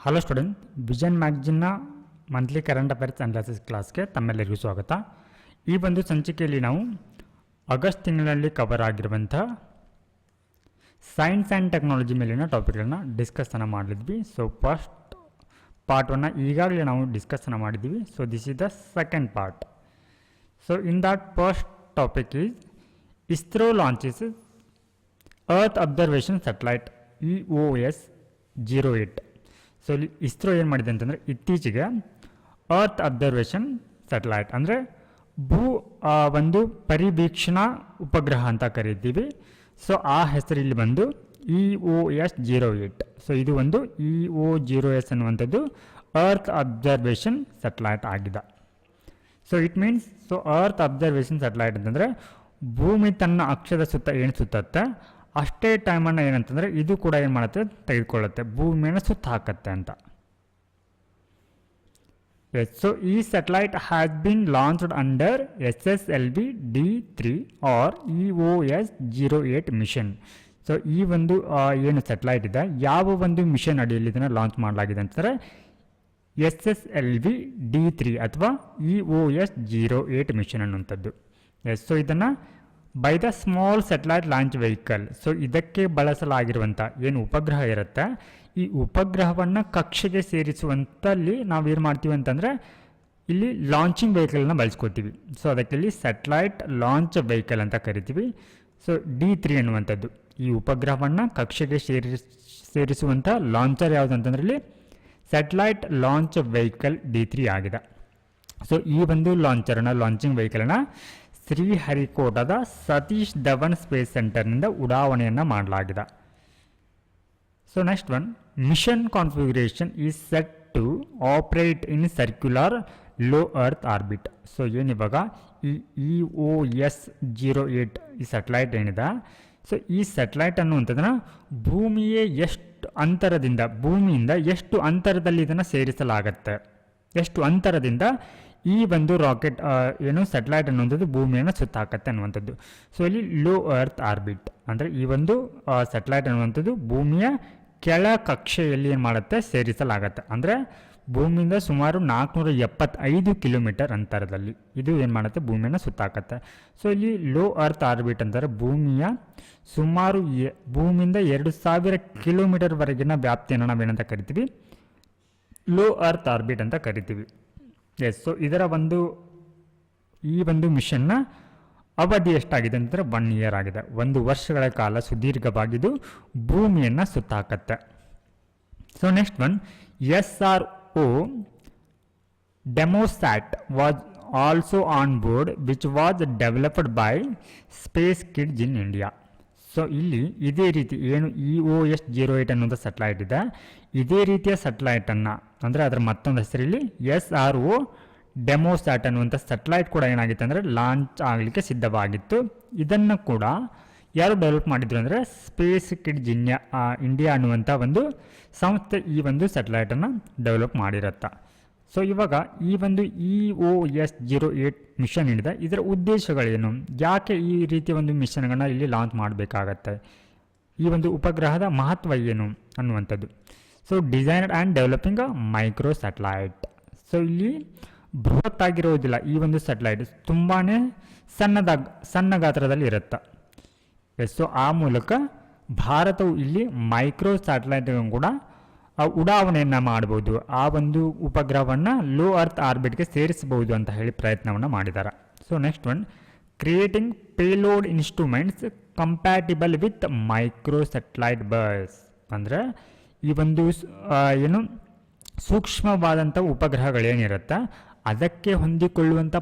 Hello student, vision ಮ್ಯಾಗಜಿನ್ನ monthly current affairs analysis ಕ್ಲಾಸ್ಗೆ ತಮ್ಮೆಲ್ಲರಿಗೂ ಸ್ವಾಗತ. ಈ ಒಂದು ಸಂಚಿಕೆಯಲ್ಲಿ ನಾವು ಆಗಸ್ಟ್ ತಿಂಗಳಲ್ಲಿ ಕವರ್ ಆಗಿರುವಂಥ ಸೈನ್ಸ್ ಆ್ಯಂಡ್ ಟೆಕ್ನಾಲಜಿ ಮೇಲಿನ ಟಾಪಿಕ್ಗಳನ್ನ ಡಿಸ್ಕಸ್ಸನ್ನು ಮಾಡಿದ್ವಿ. ಸೊ ಫಸ್ಟ್ ಪಾರ್ಟನ್ನು ಈಗಾಗಲೇ ನಾವು ಡಿಸ್ಕಸ್ಸನ್ನು ಮಾಡಿದ್ವಿ. So this is the second part. So in that first topic is ISRO launches earth observation satellite EOS-08. So ಇಲ್ಲಿ ಇಸ್ರೋ ಏನು ಮಾಡಿದೆ ಅಂತಂದರೆ, ಇತ್ತೀಚೆಗೆ ಅರ್ತ್ ಅಬ್ಸರ್ವೇಷನ್ ಸ್ಯಾಟಲೈಟ್ ಅಂದರೆ ಒಂದು ಪರಿವೀಕ್ಷಣಾ ಉಪಗ್ರಹ ಅಂತ ಕರಿತೀವಿ. ಸೊ ಆ ಹೆಸರಲ್ಲಿ ಬಂದು EOS-08. ಸೊ ಇದು ಒಂದು EO-08 ಅನ್ನುವಂಥದ್ದು ಅರ್ತ್ ಅಬ್ಸರ್ವೇಷನ್ ಸ್ಯಾಟಲೈಟ್ ಆಗಿದೆ. So it means, so earth observation satellite ಅಂತಂದರೆ ಭೂಮಿ ತನ್ನ ಅಕ್ಷದ ಸುತ್ತ ಏನು ಸುತ್ತತ್ತೆ ಅಷ್ಟೇ ಟೈಮನ್ನು ಏನಂತಂದರೆ ಇದು ಕೂಡ ಏನು ಮಾಡುತ್ತೆ, ತೆಗೆದುಕೊಳ್ಳುತ್ತೆ, ಭೂಮಿಯನ್ನು ಸುತ್ತ ಹಾಕತ್ತೆ ಅಂತ. ಎಸ್, ಸೊ ಈ satellite has been launched under SSLV-D3 or EOS-08 mission. So ಈ ಒಂದು ಏನು ಸ್ಯಾಟಲೈಟ್ ಇದೆ, ಯಾವ ಒಂದು ಮಿಷನ್ ಅಡಿಯಲ್ಲಿ ಇದನ್ನು ಲಾಂಚ್ ಮಾಡಲಾಗಿದೆ ಅಂತಂದರೆ SSLV-D3 ಅಥವಾ EOS-08 ಮಿಷನ್ ಅನ್ನುವಂಥದ್ದು. ಎಸ್, ಸೊ ಇದನ್ನು by the small satellite launch vehicle. So ಇದಕ್ಕೆ ಬಳಸಲಾಗಿರುವಂಥ ಏನು ಉಪಗ್ರಹ ಇರುತ್ತೆ, ಈ ಉಪಗ್ರಹವನ್ನು ಕಕ್ಷೆಗೆ ಸೇರಿಸುವಂಥಲ್ಲಿ ನಾವು ಏನು ಮಾಡ್ತೀವಿ ಅಂತಂದರೆ ಇಲ್ಲಿ ಲಾಂಚಿಂಗ್ ವೆಹಿಕಲ್ನ ಬಳಸ್ಕೊತೀವಿ. ಸೊ ಅದಕ್ಕೆ ಇಲ್ಲಿ ಸ್ಯಾಟಲೈಟ್ ಲಾಂಚ್ ವೆಹಿಕಲ್ ಅಂತ ಕರಿತೀವಿ. ಸೊ D3 ಅನ್ನುವಂಥದ್ದು ಈ ಉಪಗ್ರಹವನ್ನು ಕಕ್ಷೆಗೆ ಸೇರಿಸುವಂಥ ಲಾಂಚರ್ ಯಾವುದು ಅಂತಂದರೆ ಇಲ್ಲಿ ಸ್ಯಾಟಲೈಟ್ ಲಾಂಚ್ ವೆಹಿಕಲ್ D3 ಆಗಿದೆ. ಸೊ ಈ ಒಂದು ಲಾಂಚಿಂಗ್ ವೆಹಿಕಲ್ನ ಶ್ರೀಹರಿಕೋಟದ ಸತೀಶ್ ಧವನ್ ಸ್ಪೇಸ್ ಸೆಂಟರ್ನಿಂದ ಉಡಾವಣೆಯನ್ನು ಮಾಡಲಾಗಿದೆ. So next one, mission configuration is set to operate in circular low earth orbit. So ಏನಿವಾಗ ಈ EOS-08 ಈ ಸ್ಯಾಟಲೈಟ್ ಏನಿದೆ, ಸೊ ಈ ಸ್ಯಾಟಲೈಟ್ ಅನ್ನುವಂಥದ್ದನ್ನು ಭೂಮಿಯಿಂದ ಎಷ್ಟು ಅಂತರದಲ್ಲಿ ಇದನ್ನು ಸೇರಿಸಲಾಗತ್ತೆ, ಎಷ್ಟು ಅಂತರದಿಂದ ಈ ಒಂದು ರಾಕೆಟ್ ಏನು ಸ್ಯಾಟಲೈಟ್ ಅನ್ನುವಂಥದ್ದು ಭೂಮಿಯನ್ನು ಸುತ್ತಾಕತ್ತೆ ಅನ್ನುವಂಥದ್ದು. ಸೊ ಇಲ್ಲಿ ಲೋ ಅರ್ತ್ ಆರ್ಬಿಟ್ ಅಂದರೆ ಈ ಒಂದು ಸ್ಯಾಟಲೈಟ್ ಅನ್ನುವಂಥದ್ದು ಭೂಮಿಯ ಕೆಳ ಕಕ್ಷೆಯಲ್ಲಿ ಏನು ಮಾಡುತ್ತೆ, ಸೇರಿಸಲಾಗತ್ತೆ. ಅಂದರೆ ಭೂಮಿಯಿಂದ ಸುಮಾರು 475 ಕಿಲೋಮೀಟರ್ ಅಂತರದಲ್ಲಿ ಇದು ಏನು ಮಾಡುತ್ತೆ, ಭೂಮಿಯನ್ನು ಸುತ್ತಾಕತ್ತೆ. ಸೊ ಇಲ್ಲಿ ಲೋ ಅರ್ತ್ ಆರ್ಬಿಟ್ ಅಂದರೆ ಭೂಮಿಯ ಸುಮಾರು ಭೂಮಿಯಿಂದ 2000 ಕಿಲೋಮೀಟರ್ವರೆಗಿನ ವ್ಯಾಪ್ತಿಯನ್ನು ನಾವೇನಂತ ಕರಿತೀವಿ, ಲೋ ಅರ್ತ್ ಆರ್ಬಿಟ್ ಅಂತ ಕರಿತೀವಿ. ಎಸ್, ಸೊ ಇದರ ಈ ಒಂದು ಮಿಷನ್ನ ಅವಧಿ ಎಷ್ಟಾಗಿದೆ ಅಂತಂದರೆ 1 ಇಯರ್ ಆಗಿದೆ. 1 ವರ್ಷಗಳ ಕಾಲ ಸುದೀರ್ಘವಾಗಿದ್ದು ಭೂಮಿಯನ್ನು ಸುತ್ತಾಕತ್ತೆ. So next one, SRO DemoSat was also on board which was developed by space kids in India. So ಇಲ್ಲಿ ಇದೇ ರೀತಿ ಏನು EOS-08 ಅನ್ನೋದು ಸ್ಯಾಟಲೈಟ್ ಇದೆ, ಇದೇ ರೀತಿಯ ಸ್ಯಾಟಲೈಟನ್ನು ಅಂದರೆ ಅದರ ಮತ್ತೊಂದು ಹೆಸರಲ್ಲಿ SRO ಡೆಮೋಸ್ಯಾಟ್ ಅನ್ನುವಂಥ ಸ್ಯಾಟಲೈಟ್ ಕೂಡ ಏನಾಗಿತ್ತು ಅಂದರೆ ಲಾಂಚ್ ಆಗಲಿಕ್ಕೆ ಸಿದ್ಧವಾಗಿತ್ತು. ಇದನ್ನು ಕೂಡ ಯಾರು ಡೆವಲಪ್ ಮಾಡಿದ್ರು ಅಂದರೆ ಸ್ಪೇಸ್ ಕಿಡ್ಸ್ ಇಂಡಿಯಾ ಅನ್ನುವಂಥ ಒಂದು ಸಂಸ್ಥೆ ಈ ಒಂದು ಸ್ಯಾಟಲೈಟನ್ನು ಡೆವಲಪ್ ಮಾಡಿರುತ್ತೆ. ಸೊ ಇವಾಗ ಈ ಒಂದು EOS-08 ಮಿಷನ್ ಏನಿದೆ, ಇದರ ಉದ್ದೇಶಗಳೇನು, ಯಾಕೆ ಈ ರೀತಿಯ ಒಂದು ಮಿಷನ್ಗಳನ್ನ ಇಲ್ಲಿ ಲಾಂಚ್ ಮಾಡಬೇಕಾಗತ್ತೆ, ಈ ಒಂದು ಉಪಗ್ರಹದ ಮಹತ್ವ ಏನು ಅನ್ನುವಂಥದ್ದು. So designed and developing a micro satellite. So ಇಲ್ಲಿ ಬೃಹತ್ತಾಗಿರೋದಿಲ್ಲ, ಈ ಒಂದು ಸ್ಯಾಟಲೈಟ್ ತುಂಬಾ ಸಣ್ಣ ಗಾತ್ರದಲ್ಲಿ ಇರುತ್ತೆ. ಎಸ್, ಸೊ ಆ ಮೂಲಕ ಭಾರತವು ಇಲ್ಲಿ ಮೈಕ್ರೋ ಸ್ಯಾಟಲೈಟ್ಗಳನ್ನು ಕೂಡ ಉಡಾವಣೆಯನ್ನು ಮಾಡ್ಬೋದು, ಆ ಒಂದು ಉಪಗ್ರಹವನ್ನು ಲೋ ಅರ್ತ್ ಆರ್ಬಿಟ್ಗೆ ಸೇರಿಸಬಹುದು ಅಂತ ಹೇಳಿ ಪ್ರಯತ್ನವನ್ನು ಮಾಡಿದ್ದಾರೆ. So next one, creating payload instruments compatible with micro satellite bus. ಅಂದರೆ ಈ ಒಂದು ಏನು ಸೂಕ್ಷ್ಮವಾದಂಥ ಉಪಗ್ರಹಗಳೇನಿರುತ್ತೆ ಅದಕ್ಕೆ ಹೊಂದಿಕೊಳ್ಳುವಂಥ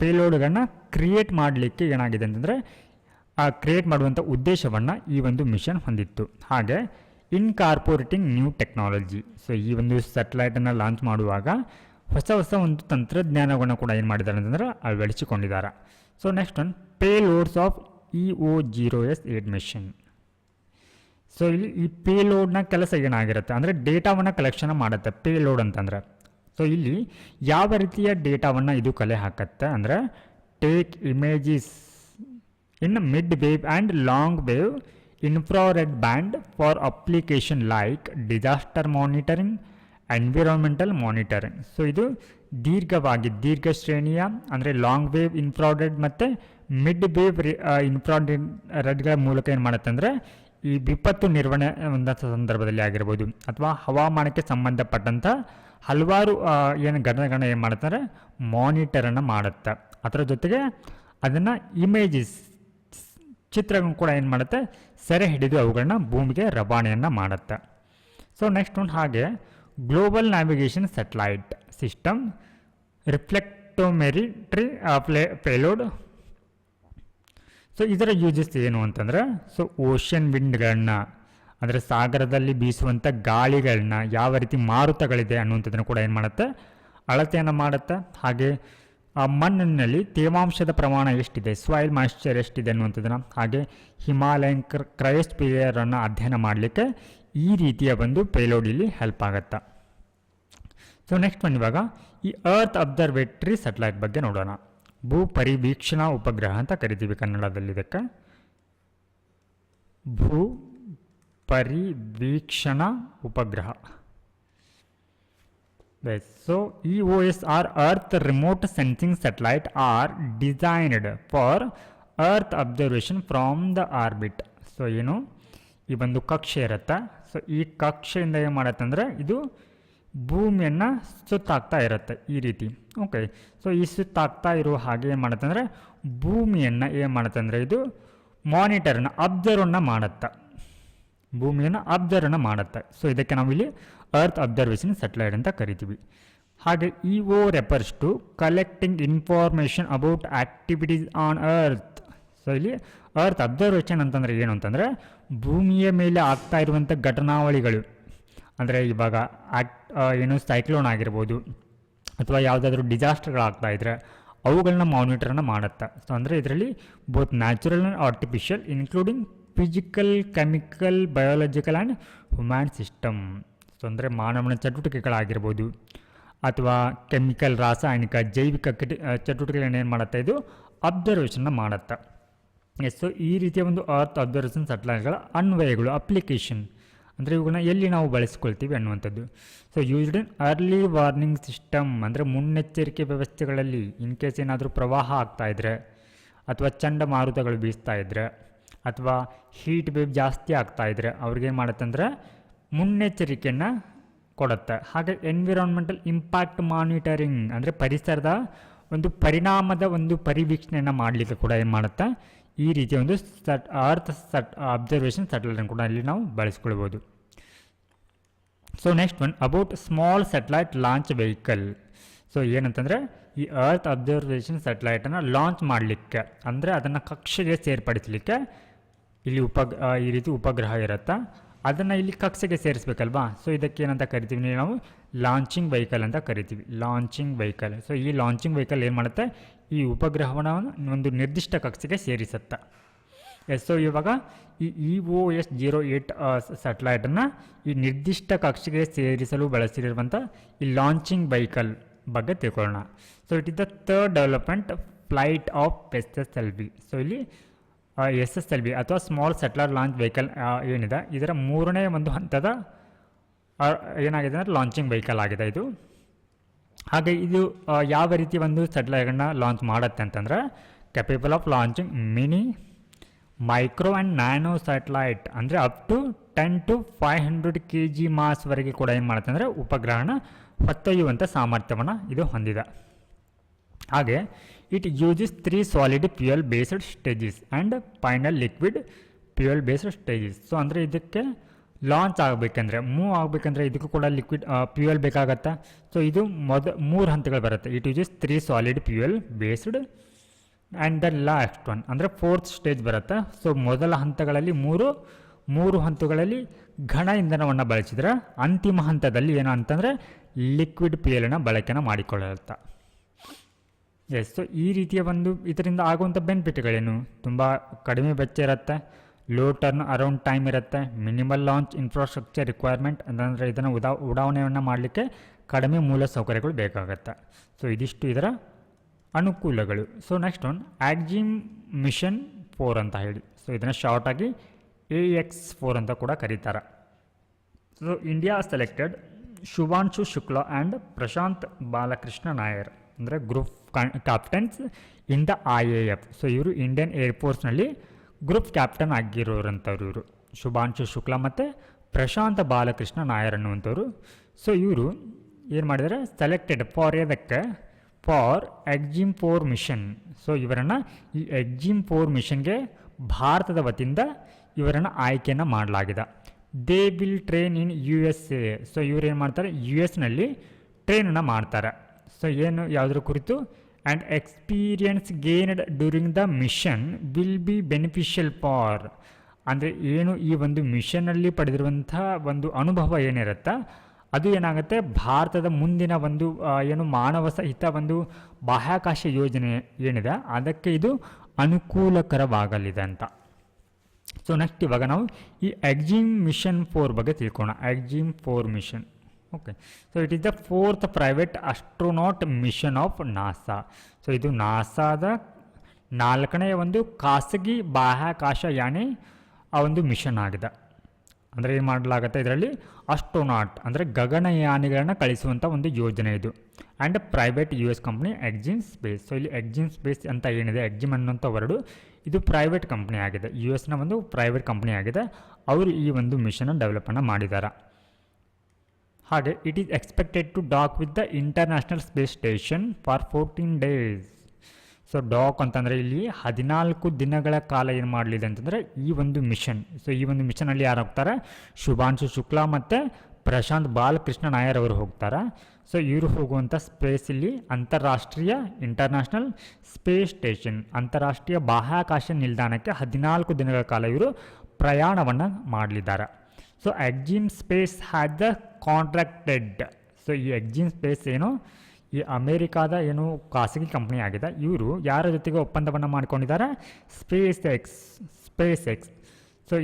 ಪೇಲೋಡ್ಗಳನ್ನ ಕ್ರಿಯೇಟ್ ಮಾಡಲಿಕ್ಕೆ ಏನಾಗಿದೆ ಅಂತಂದರೆ ಕ್ರಿಯೇಟ್ ಮಾಡುವಂಥ ಉದ್ದೇಶವನ್ನು ಈ ಒಂದು ಮಿಷನ್ ಹೊಂದಿತ್ತು. ಹಾಗೆ ಇನ್ಕಾರ್ಪೊರೇಟಿಂಗ್ ನ್ಯೂ ಟೆಕ್ನಾಲಜಿ. ಸೊ ಈ ಒಂದು ಸ್ಯಾಟಲೈಟನ್ನು ಲಾಂಚ್ ಮಾಡುವಾಗ ಹೊಸ ಒಂದು ತಂತ್ರಜ್ಞಾನವನ್ನು ಕೂಡ ಏನು ಮಾಡಿದ್ದಾರೆ ಅಂತಂದರೆ ಅಳವಡಿಸಿಕೊಂಡಿದ್ದಾರೆ. So next one, payloads of EOS-08 mission. So ಇಲ್ಲಿ ಈ ಪೇಲೋಡ್ನ ಕೆಲಸ ಏನಾಗಿರುತ್ತೆ ಅಂದರೆ ಡೇಟಾವನ್ನು ಕಲೆಕ್ಷನ್ ಮಾಡುತ್ತೆ ಪೇಲೋಡ್ ಅಂತಂದರೆ. ಸೊ ಇಲ್ಲಿ ಯಾವ ರೀತಿಯ ಡೇಟಾವನ್ನು ಇದು ಕಲೆ ಹಾಕತ್ತೆ ಅಂದರೆ take images in mid wave and long wave infrared band for application like disaster monitoring, environmental monitoring. So ಇದು ದೀರ್ಘ ಶ್ರೇಣಿಯ ಅಂದರೆ ಲಾಂಗ್ ವೇವ್ ಇನ್ಫ್ರಾರೆಡ್ ಮತ್ತು ಮಿಡ್ ವೇವ್ ಇನ್ಫ್ರಾರೆಡ್ಗಳ ಮೂಲಕ ಏನು ಮಾಡುತ್ತೆ ಅಂದರೆ ಈ ವಿಪತ್ತು ನಿರ್ವಹಣೆ ಒಂದು ಸಂದರ್ಭದಲ್ಲಿ ಆಗಿರ್ಬೋದು ಅಥವಾ ಹವಾಮಾನಕ್ಕೆ ಸಂಬಂಧಪಟ್ಟಂಥ ಹಲವಾರು ಏನು ಘಟನೆಗಳನ್ನ ಏನು ಮಾಡುತ್ತಾರೆ ಮಾನಿಟರನ್ನು ಮಾಡುತ್ತೆ. ಅದರ ಜೊತೆಗೆ ಅದನ್ನು ಇಮೇಜಸ್ ಚಿತ್ರಗಳು ಕೂಡ ಏನು ಮಾಡುತ್ತೆ ಸೆರೆ ಹಿಡಿದು ಅವುಗಳನ್ನ ಭೂಮಿಗೆ ರವಾನೆಯನ್ನು ಮಾಡುತ್ತೆ. ಸೊ ನೆಕ್ಸ್ಟ್ ಒಂದು ಹಾಗೆ global navigation satellite system reflectometry payload. So ಇದರ ಯೂಸಸ್ ಏನು ಅಂತಂದರೆ ಸೊ ಓಷನ್ ವಿಂಡ್ಗಳನ್ನ ಅಂದರೆ ಸಾಗರದಲ್ಲಿ ಬೀಸುವಂಥ ಗಾಳಿಗಳನ್ನ ಯಾವ ರೀತಿ ಮಾರುತಗಳಿದೆ ಅನ್ನುವಂಥದ್ದನ್ನು ಕೂಡ ಏನು ಮಾಡುತ್ತೆ ಅಳತೆಯನ್ನು ಮಾಡುತ್ತೆ. ಹಾಗೆ ಆ ಮಣ್ಣಿನಲ್ಲಿ ತೇವಾಂಶದ ಪ್ರಮಾಣ ಎಷ್ಟಿದೆ, ಸಾಯಿಲ್ ಮಾಯಿಶ್ಚರ್ ಎಷ್ಟಿದೆ ಅನ್ನುವಂಥದ್ದನ್ನು, ಹಾಗೆ ಹಿಮಾಲಯನ್ ಕ್ರಯೋಸ್ಪಿಯರನ್ನು ಅಧ್ಯಯನ ಮಾಡಲಿಕ್ಕೆ ಈ ರೀತಿಯ ಒಂದು ಪೇಲೋಡ್ ಇಲ್ಲಿ ಹೆಲ್ಪ್ ಆಗುತ್ತೆ. ಸೊ ನೆಕ್ಸ್ಟ್ ಒಂದು ಇವಾಗ ಈ ಅರ್ತ್ ಅಬ್ಸರ್ವೇಟರಿ ಸ್ಯಾಟಲೈಟ್ ಬಗ್ಗೆ ನೋಡೋಣ. ಭೂ ಪರಿವೀಕ್ಷಣಾ ಉಪಗ್ರಹ ಅಂತ ಕರಿತೀವಿ ಕನ್ನಡದಲ್ಲಿ ಇದಕ್ಕೆ. ಭೂ ಪರಿವೀಕ್ಷಣಾ ಉಪಗ್ರಹ. So EOS are Earth Remote Sensing Satellite are designed for Earth observation from the orbit. So ಏನು ಈ ಒಂದು ಕಕ್ಷೆ ಇರುತ್ತೆ. ಸೊ ಈ ಕಕ್ಷೆಯಿಂದ ಏನು ಮಾಡುತ್ತೆ ಅಂದರೆ ಇದು ಭೂಮಿಯನ್ನು ಸುತ್ತಾಗ್ತಾ ಇರುತ್ತೆ ಈ ರೀತಿ. ಓಕೆ, ಸೊ ಈ ಸುತ್ತಾಗ್ತಾ ಇರೋ ಹಾಗೆ ಏನು ಮಾಡುತ್ತೆ ಅಂದರೆ ಭೂಮಿಯನ್ನು ಏನು ಮಾಡುತ್ತೆ ಅಂದರೆ ಇದು ಮಾನಿಟರನ್ನು ಅಬ್ಸರ್ವನ್ನ ಮಾಡುತ್ತೆ, ಭೂಮಿಯನ್ನು ಅಬ್ಸರ್ವನ್ನ ಮಾಡುತ್ತೆ. ಸೊ ಇದಕ್ಕೆ ನಾವಿಲ್ಲಿ ಅರ್ತ್ ಅಬ್ಸರ್ವೇಷನ್ ಸ್ಯಾಟಲೈಟ್ ಅಂತ ಕರಿತೀವಿ. ಹಾಗೆ EO refers to collecting information about activities on earth. So ಇಲ್ಲಿ ಅರ್ತ್ ಅಬ್ಸರ್ವೇಷನ್ ಅಂತಂದರೆ ಏನು ಅಂತಂದರೆ ಭೂಮಿಯ ಮೇಲೆ ಆಗ್ತಾ ಇರುವಂಥ ಘಟನಾವಳಿಗಳು, ಅಂದರೆ ಇವಾಗ ಏನು ಸೈಕ್ಲೋನ್ ಆಗಿರ್ಬೋದು ಅಥವಾ ಯಾವುದಾದ್ರೂ ಡಿಸಾಸ್ಟರ್ಗಳಾಗ್ತಾ ಇದ್ದರೆ ಅವುಗಳನ್ನ ಮಾನಿಟರನ್ನು ಮಾಡುತ್ತೆ. ಸೊ ಅಂದರೆ ಇದರಲ್ಲಿ both natural and artificial including physical, chemical, biological and human system. So ಅಂದರೆ ಮಾನವನ ಚಟುವಟಿಕೆಗಳಾಗಿರ್ಬೋದು ಅಥವಾ ಕೆಮಿಕಲ್, ರಾಸಾಯನಿಕ, ಜೈವಿಕ ಚಟುವಟಿಕೆಗಳನ್ನ ಏನು ಮಾಡುತ್ತೆ ಇದು ಅಬ್ಸರ್ವೇಷನ್ನ ಮಾಡುತ್ತೆ. ಸೊ ಈ ರೀತಿಯ ಒಂದು ಅರ್ತ್ ಅಬ್ಸರ್ವೇಷನ್ ಸ್ಯಾಟಲೈಟ್ಗಳ ಅನ್ವಯಗಳು, ಅಪ್ಲಿಕೇಶನ್ ಅಂದರೆ ಇವುಗಳನ್ನ ಎಲ್ಲಿ ನಾವು ಬಳಸ್ಕೊಳ್ತೀವಿ ಅನ್ನುವಂಥದ್ದು. So used in early warning system ಅಂದರೆ ಮುನ್ನೆಚ್ಚರಿಕೆ ವ್ಯವಸ್ಥೆಗಳಲ್ಲಿ ಇನ್ ಕೇಸ್ ಏನಾದರೂ ಪ್ರವಾಹ ಆಗ್ತಾಯಿದ್ರೆ ಅಥವಾ ಚಂಡಮಾರುತಗಳು ಬೀಸ್ತಾ ಇದ್ದರೆ ಅಥವಾ ಹೀಟ್ ವೇವ್ ಜಾಸ್ತಿ ಆಗ್ತಾಯಿದ್ರೆ ಅವ್ರಿಗೇನು ಮಾಡುತ್ತೆ ಅಂದರೆ ಮುನ್ನೆಚ್ಚರಿಕೆಯನ್ನು ಕೊಡುತ್ತೆ. ಹಾಗೆ ಎನ್ವಿರಾನ್ಮೆಂಟಲ್ ಇಂಪ್ಯಾಕ್ಟ್ ಮಾನಿಟರಿಂಗ್ ಅಂದರೆ ಪರಿಸರದ ಒಂದು ಪರಿಣಾಮದ ಒಂದು ಪರಿವೀಕ್ಷಣೆಯನ್ನು ಮಾಡಲಿಕ್ಕೆ ಕೂಡ ಏನು ಮಾಡುತ್ತೆ ಈ ರೀತಿಯ ಒಂದು ಅರ್ತ್ ಅಬ್ಸರ್ವೇಷನ್ ಸ್ಯಾಟಲೈಟ್ ಕೂಡ ಇಲ್ಲಿ ನಾವು ಬಳಸ್ಕೊಳ್ಬೋದು. So next one about small satellite launch vehicle. So ಏನಂತಂದರೆ ಈ ಅರ್ತ್ ಅಬ್ಸರ್ವೇಷನ್ ಸ್ಯಾಟಲೈಟನ್ನು ಲಾಂಚ್ ಮಾಡಲಿಕ್ಕೆ ಅಂದರೆ ಅದನ್ನು ಕಕ್ಷೆಗೆ ಸೇರ್ಪಡಿಸಲಿಕ್ಕೆ ಇಲ್ಲಿ ಈ ರೀತಿ ಉಪಗ್ರಹ ಇರುತ್ತೆ, ಅದನ್ನು ಇಲ್ಲಿ ಕಕ್ಷೆಗೆ ಸೇರಿಸ್ಬೇಕಲ್ವಾ. ಸೊ ಇದಕ್ಕೆ ಏನಂತ ಕರಿತೀವಿ ನಾವು ಲಾಂಚಿಂಗ್ ವೆಹಿಕಲ್ ಅಂತ ಕರಿತೀವಿ, ಲಾಂಚಿಂಗ್ ವೆಹಿಕಲ್. ಸೊ ಈ ಲಾಂಚಿಂಗ್ ವೆಹಿಕಲ್ ಏನು ಮಾಡುತ್ತೆ ಈ ಉಪಗ್ರಹವನ್ನು ಒಂದು ನಿರ್ದಿಷ್ಟ ಕಕ್ಷೆಗೆ ಸೇರಿಸುತ್ತೆ. ಸೊ ಇವಾಗ ಈ EOS-08 ಸ್ಯಾಟಲೈಟನ್ನು ಈ ನಿರ್ದಿಷ್ಟ ಕಕ್ಷೆಗೆ ಸೇರಿಸಲು ಬಳಸಿರುವಂಥ ಈ ಲಾಂಚಿಂಗ್ ವೆಹಿಕಲ್ ಬಗ್ಗೆ ತಿಳ್ಕೊಳ್ಳೋಣ. So it is the third development flight of SSLV. So ಇಲ್ಲಿ SSLV ಅಥವಾ ಸ್ಮಾಲ್ ಸ್ಯಾಟಲೈಟ್ ಲಾಂಚ್ ವೆಹಿಕಲ್ ಏನಿದೆ ಇದರ ಮೂರನೇ ಒಂದು ಹಂತದ ಏನಾಗಿದೆ ಅಂದರೆ ಲಾಂಚಿಂಗ್ ವೆಹಿಕಲ್ ಆಗಿದೆ ಇದು. ಹಾಗೆ ಇದು ಯಾವ ರೀತಿ ಒಂದು ಸ್ಯಾಟಲೈಟ್ಗಳನ್ನ ಲಾಂಚ್ ಮಾಡುತ್ತೆ ಅಂತಂದರೆ capable of launching mini, micro and nano satellite ಅಂದರೆ ಅಪ್ ಟು 10 to 500 kg ಮಾಸ್ವರೆಗೆ ಕೂಡ ಏನು ಮಾಡುತ್ತೆ ಅಂದರೆ ಉಪಗ್ರಹನ ಹೊತ್ತೊಯ್ಯುವಂಥ ಸಾಮರ್ಥ್ಯವನ್ನು ಇದು ಹೊಂದಿದೆ. ಹಾಗೆ it uses 3 solid fuel based stages and final liquid fuel based stages. So ಅಂದರೆ ಇದಕ್ಕೆ ಲಾಂಚ್ ಆಗಬೇಕಂದ್ರೆ ಮೂವ್ ಆಗಬೇಕಂದ್ರೆ ಇದಕ್ಕೂ ಕೂಡ ಲಿಕ್ವಿಡ್ ಫ್ಯೂಯಲ್ ಬೇಕಾಗತ್ತೆ. ಸೊ ಇದು 3 ಹಂತಗಳು ಬರುತ್ತೆ. It uses 3 solid fuel based and the last one ಅಂದರೆ 4th ಸ್ಟೇಜ್ ಬರುತ್ತೆ. ಸೊ ಮೊದಲ ಹಂತಗಳಲ್ಲಿ ಮೂರು ಹಂತಗಳಲ್ಲಿ ಘನ ಇಂಧನವನ್ನು ಬಳಸಿದರೆ ಅಂತಿಮ ಹಂತದಲ್ಲಿ ಏನು ಅಂತಂದರೆ ಲಿಕ್ವಿಡ್ ಫ್ಯೂಯಲ್ನ ಬಳಕೆನ ಮಾಡಿಕೊಳ್ಳುತ್ತೆ. ಎಸ್, ಸೊ ಈ ರೀತಿಯ ಒಂದು ಇದರಿಂದ ಆಗುವಂಥ ಬೆನಿಫಿಟ್ಗಳೇನು, ತುಂಬ ಕಡಿಮೆ ವೆಚ್ಚ ಇರುತ್ತೆ, ಲೋ ಟರ್ನ್ ಅರೌಂಡ್ ಟೈಮ್ ಇರುತ್ತೆ, ಮಿನಿಮಲ್ ಲಾಂಚ್ ಇನ್ಫ್ರಾಸ್ಟ್ರಕ್ಚರ್ ರಿಕ್ವೈರ್ಮೆಂಟ್ ಅಂದರೆ ಇದನ್ನು ಉಡಾವಣೆಯನ್ನು ಮಾಡಲಿಕ್ಕೆ ಕಡಿಮೆ ಮೂಲ ಸೌಕರ್ಯಗಳು ಬೇಕಾಗುತ್ತೆ. ಸೊ ಇದಿಷ್ಟು ಇದರ ಅನುಕೂಲಗಳು. ಸೊ ನೆಕ್ಸ್ಟ್ ಒನ್ ಆಕ್ಸಿಮ್ ಮಿಷನ್ 4 ಅಂತ ಹೇಳಿ, ಸೊ ಇದನ್ನು ಶಾರ್ಟಾಗಿ AX4 ಅಂತ ಕೂಡ ಕರೀತಾರೆ. So India selected Shubhanshu Shukla and Prashant Balakrishna Nair ಅಂದರೆ group captains in the IAF. So ಇವರು ಇಂಡಿಯನ್ ಏರ್ಫೋರ್ಸ್ನಲ್ಲಿ ಗ್ರೂಪ್ ಕ್ಯಾಪ್ಟನ್ ಆಗಿರೋರಂಥವ್ರು ಇವರು ಶುಭಾಂಶು ಶುಕ್ಲಾ ಮತ್ತು ಪ್ರಶಾಂತ್ ಬಾಲಕೃಷ್ಣ ನಾಯರ್ ಅನ್ನುವಂಥವ್ರು. ಸೊ ಇವರು ಏನು ಮಾಡಿದರೆ ಸೆಲೆಕ್ಟೆಡ್ ಫಾರ್ ಎದಕ್ಕೆ ಫಾರ್ ಎಕ್ಸಿಮ್-4 ಮಿಷನ್. ಸೊ ಇವರನ್ನು ಈ ಎಕ್ಸಿಮ್-4 ಮಿಷನ್ಗೆ ಭಾರತದ ವತಿಯಿಂದ ಇವರನ್ನು ಆಯ್ಕೆಯನ್ನು ಮಾಡಲಾಗಿದೆ. They will train in USA. So ಇವ್ರು ಏನು ಮಾಡ್ತಾರೆ, US ಟ್ರೈನನ್ನು ಮಾಡ್ತಾರೆ. ಸೊ ಏನು ಯಾವುದ್ರ ಕುರಿತು, and experience gained during the mission will be beneficial for. ಅಂದರೆ ಏನು ಈ ಒಂದು ಮಿಷನ್ನಲ್ಲಿ ಪಡೆದಿರುವಂಥ ಒಂದು ಅನುಭವ ಏನಿರುತ್ತೆ ಅದು ಏನಾಗುತ್ತೆ ಭಾರತದ ಮುಂದಿನ ಒಂದು ಏನು ಮಾನವ ಸಹಿತ ಒಂದು ಬಾಹ್ಯಾಕಾಶ ಯೋಜನೆ ಏನಿದೆ ಅದಕ್ಕೆ ಇದು ಅನುಕೂಲಕರವಾಗಲಿದೆ ಅಂತ. ಸೊ ನೆಕ್ಸ್ಟ್ ಇವಾಗ ನಾವು ಈ ಎಕ್ಸಿಮ್-4 ಬಗ್ಗೆ ತಿಳ್ಕೋಣ. ಎಕ್ಸಿಮ್-4 mission, okay. So it is the 4th private astronaut mission of NASA. So ಇದು ನಾಸಾದ 4ನೇ ಒಂದು ಖಾಸಗಿ ಬಾಹ್ಯಾಕಾಶ ಯಾನಿ ಆ ಒಂದು ಮಿಷನ್ ಆಗಿದೆ. ಅಂದರೆ ಏನು ಮಾಡಲಾಗುತ್ತೆ ಇದರಲ್ಲಿ ಅಸ್ಟ್ರೋನಾಟ್ ಅಂದರೆ ಗಗನಯಾನಿಗಳನ್ನು ಕಳಿಸುವಂಥ ಒಂದು ಯೋಜನೆ ಇದು. And private US company Axiom Space. So ಇಲ್ಲಿ ಎಕ್ಸಿಮ್ ಸ್ಪೇಸ್ ಅಂತ ಏನಿದೆ, ಎಕ್ಸಿಮ್ ಅನ್ನೋಂಥ ವರ್ಡು ಇದು ಪ್ರೈವೇಟ್ ಕಂಪ್ನಿ ಆಗಿದೆ, US ಒಂದು ಪ್ರೈವೇಟ್ ಕಂಪ್ನಿ ಆಗಿದೆ. ಅವರು ಈ ಒಂದು ಮಿಷನ್ ಡೆವಲಪನ್ನು ಮಾಡಿದ್ದಾರೆ. ಹಾಗೆ it is expected to dock with the International Space Station for 14 days. So dock ಅಂತಂದರೆ ಇಲ್ಲಿ 14 ದಿನಗಳ ಕಾಲ ಏನು ಮಾಡಲಿದೆ ಅಂತಂದರೆ ಈ ಒಂದು ಮಿಷನ್. ಸೊ ಈ ಒಂದು ಮಿಷನಲ್ಲಿ ಯಾರು ಹೋಗ್ತಾರೆ, ಶುಭಾಂಶು ಶುಕ್ಲಾ ಮತ್ತು ಪ್ರಶಾಂತ್ ಬಾಲಕೃಷ್ಣ ನಾಯರ್ ಅವರು ಹೋಗ್ತಾರೆ. ಸೊ ಇವರು ಹೋಗುವಂಥ ಸ್ಪೇಸ್ ಇಲ್ಲಿ ಅಂತಾರಾಷ್ಟ್ರೀಯ ಇಂಟರ್ನ್ಯಾಷನಲ್ ಸ್ಪೇಸ್ ಸ್ಟೇಷನ್ ಅಂತಾರಾಷ್ಟ್ರೀಯ ಬಾಹ್ಯಾಕಾಶ ನಿಲ್ದಾಣಕ್ಕೆ 14 ದಿನಗಳ ಕಾಲ ಇವರು ಪ್ರಯಾಣವನ್ನು ಮಾಡಲಿದ್ದಾರೆ. So Exim space had the contracted. So ಈ ಎಕ್ಸಿಮ್ ಸ್ಪೇಸ್ ಏನು ಈ ಅಮೇರಿಕಾದ ಏನು ಖಾಸಗಿ ಕಂಪ್ನಿ ಆಗಿದೆ, ಇವರು ಯಾರ ಜೊತೆಗೆ ಒಪ್ಪಂದವನ್ನು ಮಾಡ್ಕೊಂಡಿದ್ದಾರೆ, ಸ್ಪೇಸ್ ಎಕ್ಸ್. ಸೊ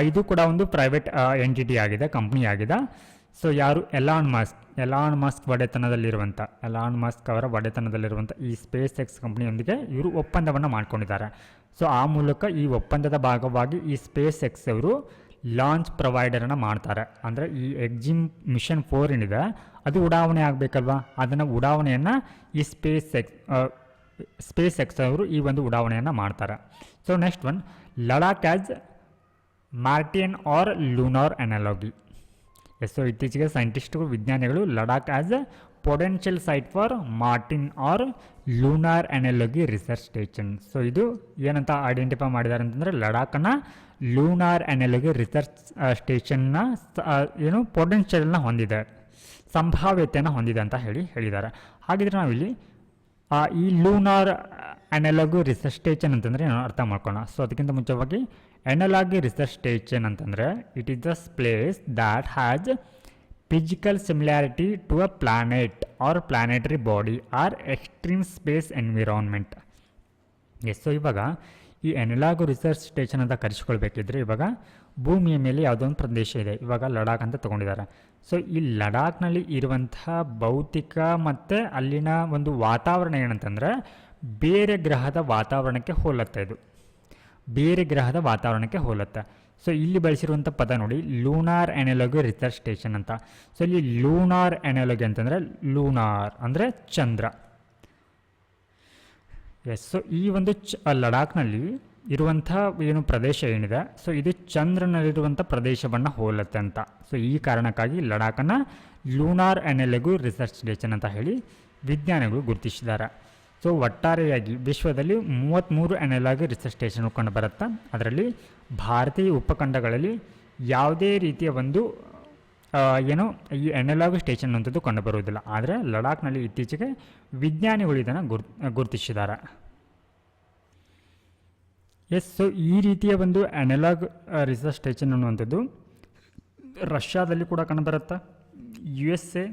ಇದು ಕೂಡ ಒಂದು ಪ್ರೈವೇಟ್ ಎಂಟಿಟಿ ಆಗಿದೆ, ಕಂಪ್ನಿ ಆಗಿದೆ. ಸೊ ಯಾರು ಎಲಾನ್ ಮಸ್ಕ್ ಅವರ ಒಡೆತನದಲ್ಲಿರುವಂಥ ಈ ಸ್ಪೇಸ್ ಎಕ್ಸ್ ಕಂಪ್ನಿಯೊಂದಿಗೆ ಇವರು ಒಪ್ಪಂದವನ್ನು ಮಾಡ್ಕೊಂಡಿದ್ದಾರೆ. ಸೊ ಆ ಮೂಲಕ ಈ ಒಪ್ಪಂದದ ಭಾಗವಾಗಿ ಈ ಸ್ಪೇಸ್ ಎಕ್ಸ್ ಅವರು ಲಾಂಚ್ ಪ್ರೊವೈಡರನ್ನು ಮಾಡ್ತಾರೆ. ಅಂದರೆ ಈ ಎಕ್ಸಿಮ್-4 ಏನಿದೆ ಅದು ಉಡಾವಣೆ ಆಗಬೇಕಲ್ವಾ, ಅದನ್ನು ಉಡಾವಣೆಯನ್ನು ಈ ಸ್ಪೇಸ್ ಎಕ್ಸ್ ಅವರು ಈ ಒಂದು ಉಡಾವಣೆಯನ್ನು ಮಾಡ್ತಾರೆ. So next one, Ladakh as Martian or lunar analogy. So ಇತ್ತೀಚೆಗೆ ಸೈಂಟಿಸ್ಟ್ಗಳು ವಿಜ್ಞಾನಿಗಳು Ladakh as a potential site for Martian or lunar analogy research station. So ಇದು ಏನಂತ ಐಡೆಂಟಿಫೈ ಮಾಡಿದ್ದಾರೆ ಅಂತಂದರೆ ಲಡಾಖನ್ನು ಲೂನಾರ್ ಅನಾಲಜಿ ರಿಸರ್ಚ್ ಸ್ಟೇಷನ್ನ ಏನು ಪೊಟೆನ್ಷಿಯಲ್ನ ಹೊಂದಿದೆ, ಸಂಭಾವ್ಯತೆಯನ್ನು ಹೊಂದಿದೆ ಅಂತ ಹೇಳಿದ್ದಾರೆ. ಹಾಗಿದ್ರೆ ನಾವಿಲ್ಲಿ ಈ ಲೂನಾರ್ ಅನಾಲಜಿ ರಿಸರ್ಚ್ ಸ್ಟೇಷನ್ ಅಂತಂದರೆ ಏನು ಅರ್ಥ ಮಾಡ್ಕೊಳ್ಳೋಣ. ಸೊ ಅದಕ್ಕಿಂತ ಮುಂಚೆವಾಗಿ ಅನಾಲಜಿ ರಿಸರ್ಚ್ ಸ್ಟೇಷನ್ ಅಂತಂದರೆ it is the place that has physical similarity to a planet or planetary body or extreme space environment. So ಇವಾಗ ಈ ಅನಲಾಗ್ ರಿಸರ್ಚ್ ಸ್ಟೇಷನ್ ಅಂತ ಕರೆಸ್ಕೊಳ್ಬೇಕಿದ್ರೆ ಇವಾಗ ಭೂಮಿಯ ಮೇಲೆ ಯಾವುದೋ ಒಂದು ಪ್ರದೇಶ ಇದೆ, ಇವಾಗ ಲಡಾಖ್ ಅಂತ ತೊಗೊಂಡಿದ್ದಾರೆ. ಸೊ ಈ ಲಡಾಖ್ನಲ್ಲಿ ಇರುವಂಥ ಭೌತಿಕ ಮತ್ತು ಅಲ್ಲಿನ ಒಂದು ವಾತಾವರಣ ಏನಂತಂದರೆ ಬೇರೆ ಗ್ರಹದ ವಾತಾವರಣಕ್ಕೆ ಹೋಲುತ್ತೆ. ಸೊ ಇಲ್ಲಿ ಬಳಸಿರುವಂಥ ಪದ ನೋಡಿ, ಲೂನಾರ್ ಅನಾಲಜಿ ರಿಸರ್ಚ್ ಸ್ಟೇಷನ್ ಅಂತ. ಸೊ ಇಲ್ಲಿ ಲೂನಾರ್ ಅನಾಲಜಿ ಅಂತಂದರೆ ಲೂನಾರ್ ಅಂದರೆ ಚಂದ್ರ. ಸೊ ಈ ಒಂದು ಲಡಾಖ್ನಲ್ಲಿ ಇರುವಂಥ ಏನು ಪ್ರದೇಶ ಏನಿದೆ, ಸೊ ಇದು ಚಂದ್ರನಲ್ಲಿರುವಂಥ ಪ್ರದೇಶವನ್ನು ಹೋಲುತ್ತೆ ಅಂತ. ಸೊ ಈ ಕಾರಣಕ್ಕಾಗಿ ಲಡಾಖನ್ನು ಲೂನಾರ್ ಅನಾಲಜಿ ರಿಸರ್ಚ್ ಸ್ಟೇಷನ್ ಅಂತ ಹೇಳಿ ವಿಜ್ಞಾನಿಗಳು ಗುರುತಿಸಿದ್ದಾರೆ. ಸೊ ಒಟ್ಟಾರೆಯಾಗಿ ವಿಶ್ವದಲ್ಲಿ 33 ಅನಲಾಗ್ ರಿಸರ್ಚ್ ಸ್ಟೇಷನ್ ಕಂಡು ಬರುತ್ತೆ. ಅದರಲ್ಲಿ ಭಾರತೀಯ ಉಪಖಂಡಗಳಲ್ಲಿ ಯಾವುದೇ ರೀತಿಯ ಒಂದು ಈ ಅನಲಾಗ್ ಸ್ಟೇಷನ್ ಅಂತದ್ದು ಕಂಡುಬರುವುದಿಲ್ಲ. ಆದರೆ ಲಡಾಖ್ನಲ್ಲಿ ಇತ್ತೀಚೆಗೆ ವಿಜ್ಞಾನಿಗಳು ಇದನ್ನು ಗುರುತಿಸಿದ್ದಾರೆ. ಸೊ ಈ ರೀತಿಯ ಒಂದು ಅನಲಾಗ್ ರಿಸರ್ಚ್ ಸ್ಟೇಷನ್ ಅನ್ನುವಂಥದ್ದು ರಷ್ಯಾದಲ್ಲಿ ಕೂಡ ಕಂಡುಬರುತ್ತೆ, USA,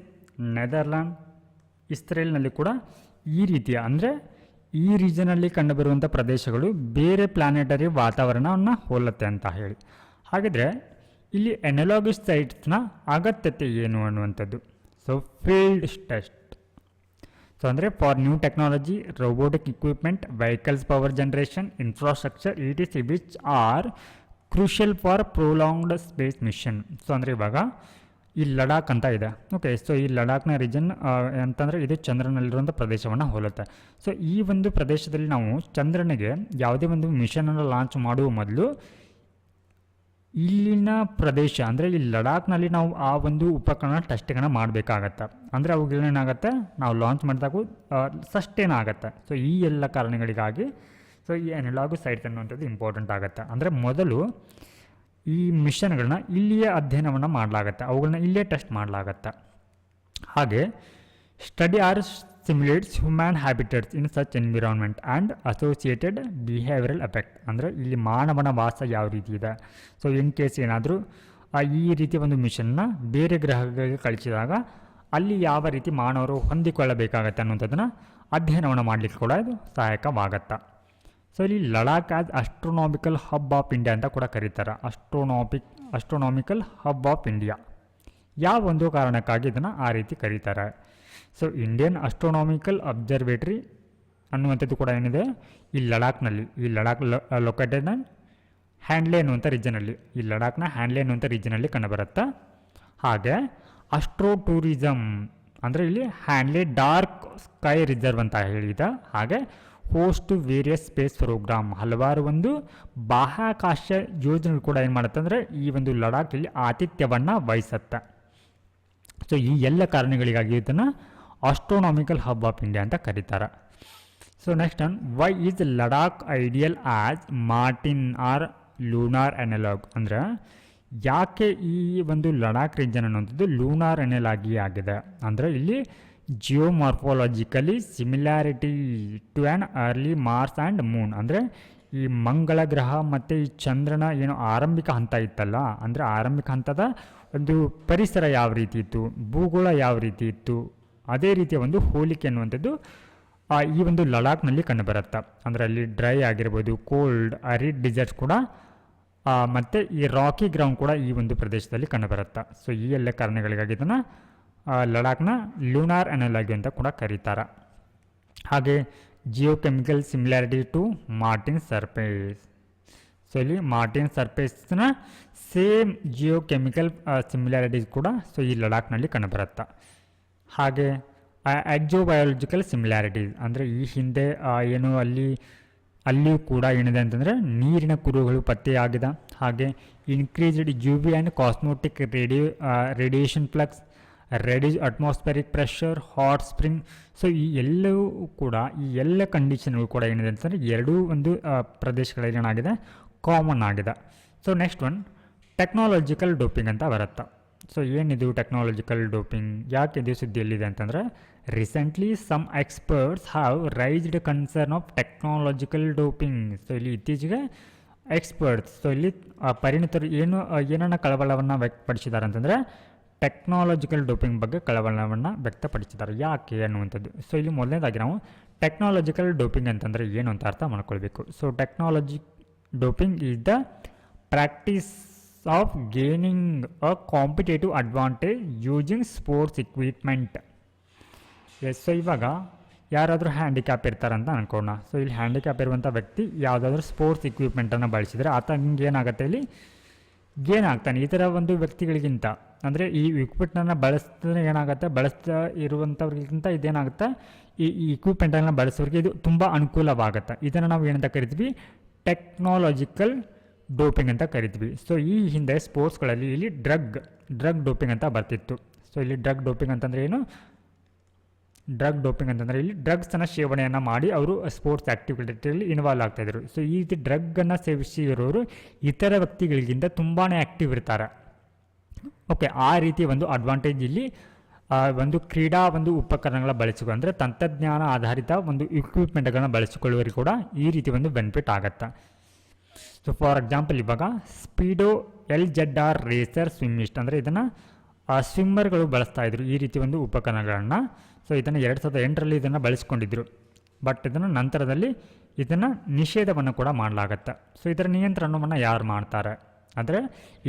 ನೆದರ್ಲ್ಯಾಂಡ್, ಇಸ್ರೇಲ್ನಲ್ಲಿ ಕೂಡ ಈ ರೀತಿಯ ಅಂದರೆ ಈ ರೀಜನಲ್ಲಿ ಕಂಡುಬರುವಂಥ ಪ್ರದೇಶಗಳು ಬೇರೆ ಪ್ಲಾನೆಟರಿ ವಾತಾವರಣವನ್ನು ಹೋಲುತ್ತೆ ಅಂತ ಹೇಳಿ. ಹಾಗಿದ್ರೆ ಇಲ್ಲಿ ಅನಲಾಗ್ ಸೈಟ್ಸ್ನ ಅಗತ್ಯತೆ ಏನು ಅನ್ನುವಂಥದ್ದು. So field test. ಸೊ ಅಂದರೆ for new technology, robotic equipment, vehicles power generation, infrastructure etc which are crucial for prolonged space mission. So ಅಂದರೆ ಇವಾಗ ಈ ಲಡಾಖ್ ಅಂತ ಇದೆ. ಓಕೆ, ಸೊ ಈ ಲಡಾಖ್ನ ರೀಜನ್ ಅಂತಂದರೆ ಇದು ಚಂದ್ರನಲ್ಲಿರುವಂಥ ಪ್ರದೇಶವನ್ನು ಹೋಲುತ್ತೆ. ಸೊ ಈ ಒಂದು ಪ್ರದೇಶದಲ್ಲಿ ನಾವು ಚಂದ್ರನಿಗೆ ಯಾವುದೇ ಒಂದು ಮಿಷನನ್ನು ಲಾಂಚ್ ಮಾಡುವ ಮೊದಲು ಇಲ್ಲಿನ ಪ್ರದೇಶ ಅಂದರೆ ಈ ಲಡಾಖ್ನಲ್ಲಿ ನಾವು ಆ ಒಂದು ಉಪಕರಣ ಟೆಸ್ಟಿಂಗನ್ನು ಮಾಡಬೇಕಾಗತ್ತೆ. ಅಂದರೆ ಅವುಗಳೇನಾಗುತ್ತೆ, ನಾವು ಲಾಂಚ್ ಮಾಡಿದಾಗೂ ಸಸ್ಟೇನ್ ಆಗುತ್ತೆ. ಸೊ ಈ ಎಲ್ಲ ಕಾರಣಗಳಿಗಾಗಿ ಸೊ ಈ ಅನಲಾಗ್ ಸೈಟ್ಸ್ ಅನ್ನುವಂಥದ್ದು ಇಂಪಾರ್ಟೆಂಟ್ ಆಗುತ್ತೆ. ಅಂದರೆ ಮೊದಲು ಈ ಮಿಷನ್ಗಳನ್ನ ಇಲ್ಲಿಯೇ ಅಧ್ಯಯನವನ್ನು ಮಾಡಲಾಗತ್ತೆ, ಅವುಗಳನ್ನ ಇಲ್ಲೇ ಟೆಸ್ಟ್ ಮಾಡಲಾಗತ್ತೆ. ಹಾಗೆ study or simulates human habitats in such environment and associated behavioural effect. ಅಂದರೆ ಇಲ್ಲಿ ಮಾನವನ ವಾಸ ಯಾವ ರೀತಿ ಇದೆ, ಸೊ ಇನ್ ಕೇಸ್ ಏನಾದರೂ ಈ ರೀತಿಯ ಒಂದು ಮಿಷನ್ನ ಬೇರೆ ಗ್ರಹಗಳಿಗೆ ಕಳಿಸಿದಾಗ ಅಲ್ಲಿ ಯಾವ ರೀತಿ ಮಾನವರು ಹೊಂದಿಕೊಳ್ಳಬೇಕಾಗತ್ತೆ ಅನ್ನುವಂಥದ್ದನ್ನು ಅಧ್ಯಯನವನ್ನು ಮಾಡಲಿಕ್ಕೆ ಕೂಡ ಇದು ಸಹಾಯಕವಾಗತ್ತೆ. ಸೊ ಇಲ್ಲಿ Ladakh as astronomical hub of India ಅಂತ ಕೂಡ ಕರೀತಾರೆ. ಅಸ್ಟ್ರೋನಾಮಿಕಲ್ ಹಬ್ ಆಫ್ ಇಂಡಿಯಾ ಯಾವ ಒಂದು ಕಾರಣಕ್ಕಾಗಿ ಇದನ್ನು ಆ ರೀತಿ ಕರೀತಾರೆ. ಸೊ ಇಂಡಿಯನ್ ಅಸ್ಟ್ರೋನಾಮಿಕಲ್ ಅಬ್ಸರ್ವೇಟರಿ ಅನ್ನುವಂಥದ್ದು ಕೂಡ ಏನಿದೆ ಈ ಲಡಾಖ್ನಲ್ಲಿ, ಈ ಲಡಾಖ್ ಲೊಕೇಟೆಡ್ ಹ್ಯಾಂಡ್ಲೆ ಅನ್ನುವಂಥ ರೀಜನಲ್ಲಿ, ಈ ಲಡಾಖ್ನ ಹ್ಯಾಂಡ್ಲೆ ಅನ್ನುವಂಥ ರೀಜನಲ್ಲಿ ಕಂಡುಬರುತ್ತೆ. ಹಾಗೆ ಅಸ್ಟ್ರೋ ಟೂರಿಸಮ್ ಅಂದರೆ ಇಲ್ಲಿ ಹ್ಯಾಂಡ್ಲೆ ಡಾರ್ಕ್ ಸ್ಕೈ ರಿಸರ್ವ್ ಅಂತ ಹೇಳಿದ. ಹಾಗೆ host to various space programme, ಹಲವಾರು ಒಂದು ಬಾಹ್ಯಾಕಾಶ ಯೋಜನೆಗಳು ಕೂಡ ಏನು ಮಾಡುತ್ತೆ ಅಂದರೆ ಈ ಒಂದು ಲಡಾಖಲ್ಲಿ ಆತಿಥ್ಯವನ್ನು ವಹಿಸುತ್ತೆ. ಸೊ ಈ ಎಲ್ಲ ಕಾರಣಗಳಿಗಾಗಿ ಇದನ್ನು ಆಸ್ಟ್ರೋನಾಮಿಕಲ್ ಹಬ್ ಆಫ್ ಇಂಡಿಯಾ ಅಂತ ಕರೀತಾರೆ. So next one, why is Ladakh ideal as Martian or lunar analog. ಅಂದರೆ ಯಾಕೆ ಈ ಒಂದು ಲಡಾಖ್ ರೀಜನ್ ಅನ್ನುವಂಥದ್ದು ಲೂನಾರ್ ಅನಲಾಗಿ ಆಗಿದೆ ಅಂದರೆ ಇಲ್ಲಿ geomorphologically similarity to an early Mars and moon. ಅಂದರೆ ಈ ಮಂಗಳ ಗ್ರಹ ಮತ್ತು ಈ ಚಂದ್ರನ ಏನು ಆರಂಭಿಕ ಹಂತ ಇತ್ತಲ್ಲ, ಅಂದರೆ ಆರಂಭಿಕ ಹಂತದ ಒಂದು ಪರಿಸರ ಯಾವ ರೀತಿ ಇತ್ತು, ಭೂಗೋಳ ಯಾವ ರೀತಿ ಇತ್ತು, ಅದೇ ರೀತಿಯ ಒಂದು ಹೋಲಿಕೆ ಅನ್ನುವಂಥದ್ದು ಈ ಒಂದು ಲಡಾಖ್ನಲ್ಲಿ ಕಂಡುಬರುತ್ತೆ. ಅಂದರೆ ಅಲ್ಲಿ ಡ್ರೈ ಆಗಿರ್ಬೋದು, ಕೋಲ್ಡ್, ಅರಿಡ್ ಡಿಸರ್ಟ್ಸ್ ಕೂಡ ಮತ್ತು ಈ ರಾಕಿ ಗ್ರೌಂಡ್ ಕೂಡ ಈ ಒಂದು ಪ್ರದೇಶದಲ್ಲಿ ಕಂಡುಬರುತ್ತೆ. ಸೊ ಈ ಎಲ್ಲ ಕಾರಣಗಳಿಗಾಗಿ ಇದನ್ನು ಲಡಾಖ್ನ ಲೂನಾರ್ ಅನಲಾಗಿ ಅಂತ ಕೂಡ ಕರೀತಾರೆ. ಹಾಗೆ geochemical similarity to Martian surface. So ಇಲ್ಲಿ ಮಾರ್ಟಿನ್ ಸರ್ಫೇಸ್ನ ಸೇಮ್ ಜಿಯೋಕೆಮಿಕಲ್ ಸಿಮಿಲ್ಯಾರಿಟೀಸ್ ಕೂಡ ಸೊ ಈ ಲಡಾಖ್ನಲ್ಲಿ ಕಂಡುಬರುತ್ತೆ. ಹಾಗೆ ಎಕ್ಸೋಬಯಾಲಜಿಕಲ್ ಸಿಮಿಲ್ಯಾರಿಟೀಸ್ ಅಂದರೆ ಈ ಹಿಂದೆ ಏನು ಅಲ್ಲಿಯೂ ಕೂಡ ಏನಿದೆ ಅಂತಂದರೆ ನೀರಿನ ಕುರುಹುಗಳು ಪತ್ತೆಯಾಗಿದೆ. ಹಾಗೆ increased UV and cosmic radiation flux, reduce atmospheric pressure, hot spring. So ಈ ಎಲ್ಲವೂ ಕೂಡ ಈ ಎಲ್ಲ ಕಂಡೀಷನ್ಗಳು ಕೂಡ ಏನಿದೆ ಅಂತಂದರೆ ಎರಡೂ ಒಂದು ಪ್ರದೇಶಗಳಲ್ಲಿ ಏನಾಗಿದೆ ಕಾಮನ್ ಆಗಿದೆ. So next one, technological doping ಅಂತ ಬರುತ್ತೆ. ಸೊ ಏನಿದು ಟೆಕ್ನಾಲಜಿಕಲ್ ಡೋಪಿಂಗ್, ಯಾಕೆ ಇದು ಸುದ್ದಿಯಲ್ಲಿದೆ ಅಂತಂದರೆ recently some experts have raised concern of technological doping. So ಇಲ್ಲಿ ಇತ್ತೀಚೆಗೆ ಎಕ್ಸ್ಪರ್ಟ್ಸ್, ಸೊ ಇಲ್ಲಿ ಪರಿಣಿತರು ಏನನ್ನ ಕಳವಳವನ್ನು ವ್ಯಕ್ತಪಡಿಸಿದ್ದಾರೆ ಅಂತಂದರೆ ಟೆಕ್ನಾಲಜಿಕಲ್ ಡೋಪಿಂಗ್ ಬಗ್ಗೆ ಕಳವಳವನ್ನು ವ್ಯಕ್ತಪಡಿಸಿದ್ದಾರೆ. ಯಾಕೆ ಅನ್ನುವಂಥದ್ದು. ಸೊ ಇಲ್ಲಿ ಮೊದಲನೇದಾಗಿ ನಾವು ಟೆಕ್ನಾಲಜಿಕಲ್ ಡೋಪಿಂಗ್ ಅಂತಂದರೆ ಏನು ಅಂತ ಅರ್ಥ ಮಾಡ್ಕೊಳ್ಬೇಕು. So technology doping is the practice of gaining a competitive advantage using sports equipment. So ಇವಾಗ ಯಾರಾದರೂ ಹ್ಯಾಂಡಿಕ್ಯಾಪ್ ಇರ್ತಾರಂತ ಅನ್ಕೋಣ. ಸೊ ಇಲ್ಲಿ ಹ್ಯಾಂಡಿಕ್ಯಾಪ್ ಇರುವಂಥ ವ್ಯಕ್ತಿ ಯಾವುದಾದ್ರೂ ಸ್ಪೋರ್ಟ್ಸ್ ಇಕ್ವಿಪ್ಮೆಂಟನ್ನು ಬಳಸಿದರೆ ಆತ ಹಿಂಗೆ ಏನಾಗುತ್ತೆ, ಇಲ್ಲಿ ಗೇನ್ ಆಗ್ತಾನೆ. ಈ ಥರ ಒಂದು ವ್ಯಕ್ತಿಗಳಿಗಿಂತ ಅಂದರೆ ಈ ಇಕ್ವಿಪ್ಮೆಂಟನ್ನು ಬಳಸ್ತಾ ಇರುವಂಥವ್ರಿಗಿಂತ ಇದೇನಾಗುತ್ತೆ, ಈ ಇಕ್ವಿಪ್ಮೆಂಟನ್ನು ಬಳಸೋರಿಗೆ ಇದು ತುಂಬ ಅನುಕೂಲವಾಗುತ್ತೆ. ಇದನ್ನು ನಾವು ಏನಂತ ಕರಿತೀವಿ, ಟೆಕ್ನಾಲಜಿಕಲ್ ಡೋಪಿಂಗ್ ಅಂತ ಕರಿತೀವಿ. ಸೊ ಈ ಹಿಂದೆ ಸ್ಪೋರ್ಟ್ಸ್ಗಳಲ್ಲಿ ಇಲ್ಲಿ ಡ್ರಗ್ ಡೋಪಿಂಗ್ ಅಂತ ಬರ್ತಿತ್ತು. ಸೊ ಇಲ್ಲಿ ಡ್ರಗ್ ಡೋಪಿಂಗ್ ಅಂತಂದರೆ ಏನು, ಡ್ರಗ್ ಡೋಪಿಂಗ್ ಅಂತಂದರೆ ಇಲ್ಲಿ ಡ್ರಗ್ಸನ್ನು ಸೇವನೆಯನ್ನು ಮಾಡಿ ಅವರು ಸ್ಪೋರ್ಟ್ಸ್ ಆ್ಯಕ್ಟಿವಿಟಿಯಲ್ಲಿ ಇನ್ವಾಲ್ವ್ ಆಗ್ತಾಯಿದ್ರು. ಸೊ ಈ ರೀತಿ ಡ್ರಗ್ಗನ್ನು ಸೇವಿಸಿರೋರು ಇತರ ವ್ಯಕ್ತಿಗಳಿಗಿಂತ ತುಂಬಾ ಆ್ಯಕ್ಟಿವ್ ಇರ್ತಾರೆ. ಓಕೆ, ಆ ರೀತಿ ಒಂದು ಅಡ್ವಾಂಟೇಜ್ ಇಲ್ಲಿ ಒಂದು ಕ್ರೀಡಾ ಒಂದು ಉಪಕರಣಗಳ ಬಳಸಿಕೊಂಡು ಅಂದರೆ ತಂತ್ರಜ್ಞಾನ ಆಧಾರಿತ ಒಂದು ಇಕ್ವಿಪ್ಮೆಂಟ್ಗಳನ್ನ ಬಳಸಿಕೊಳ್ಳುವವರಿಗೆ ಕೂಡ ಈ ರೀತಿ ಒಂದು ಬೆನಿಫಿಟ್ ಆಗುತ್ತೆ. ಸೊ ಫಾರ್ ಎಕ್ಸಾಂಪಲ್ ಇವಾಗ ಸ್ಪೀಡೋ LZR ರೇಸರ್ ಸ್ವಿಮ್ಮಿಸ್ಟ್ ಅಂದರೆ ಇದನ್ನು ಸ್ವಿಮ್ಮರ್ಗಳು ಬಳಸ್ತಾ ಇದ್ರು ಈ ರೀತಿ ಒಂದು ಉಪಕರಣಗಳನ್ನು. ಸೊ ಇದನ್ನು 2008ರಲ್ಲಿ ಇದನ್ನು ಬಳಸ್ಕೊಂಡಿದ್ರು. ಬಟ್ ಇದನ್ನು ನಂತರದಲ್ಲಿ ಇದನ್ನು ನಿಷೇಧವನ್ನು ಕೂಡ ಮಾಡಲಾಗತ್ತೆ. ಸೊ ಇದರ ನಿಯಂತ್ರಣವನ್ನು ಯಾರು ಮಾಡ್ತಾರೆ ಅಂದರೆ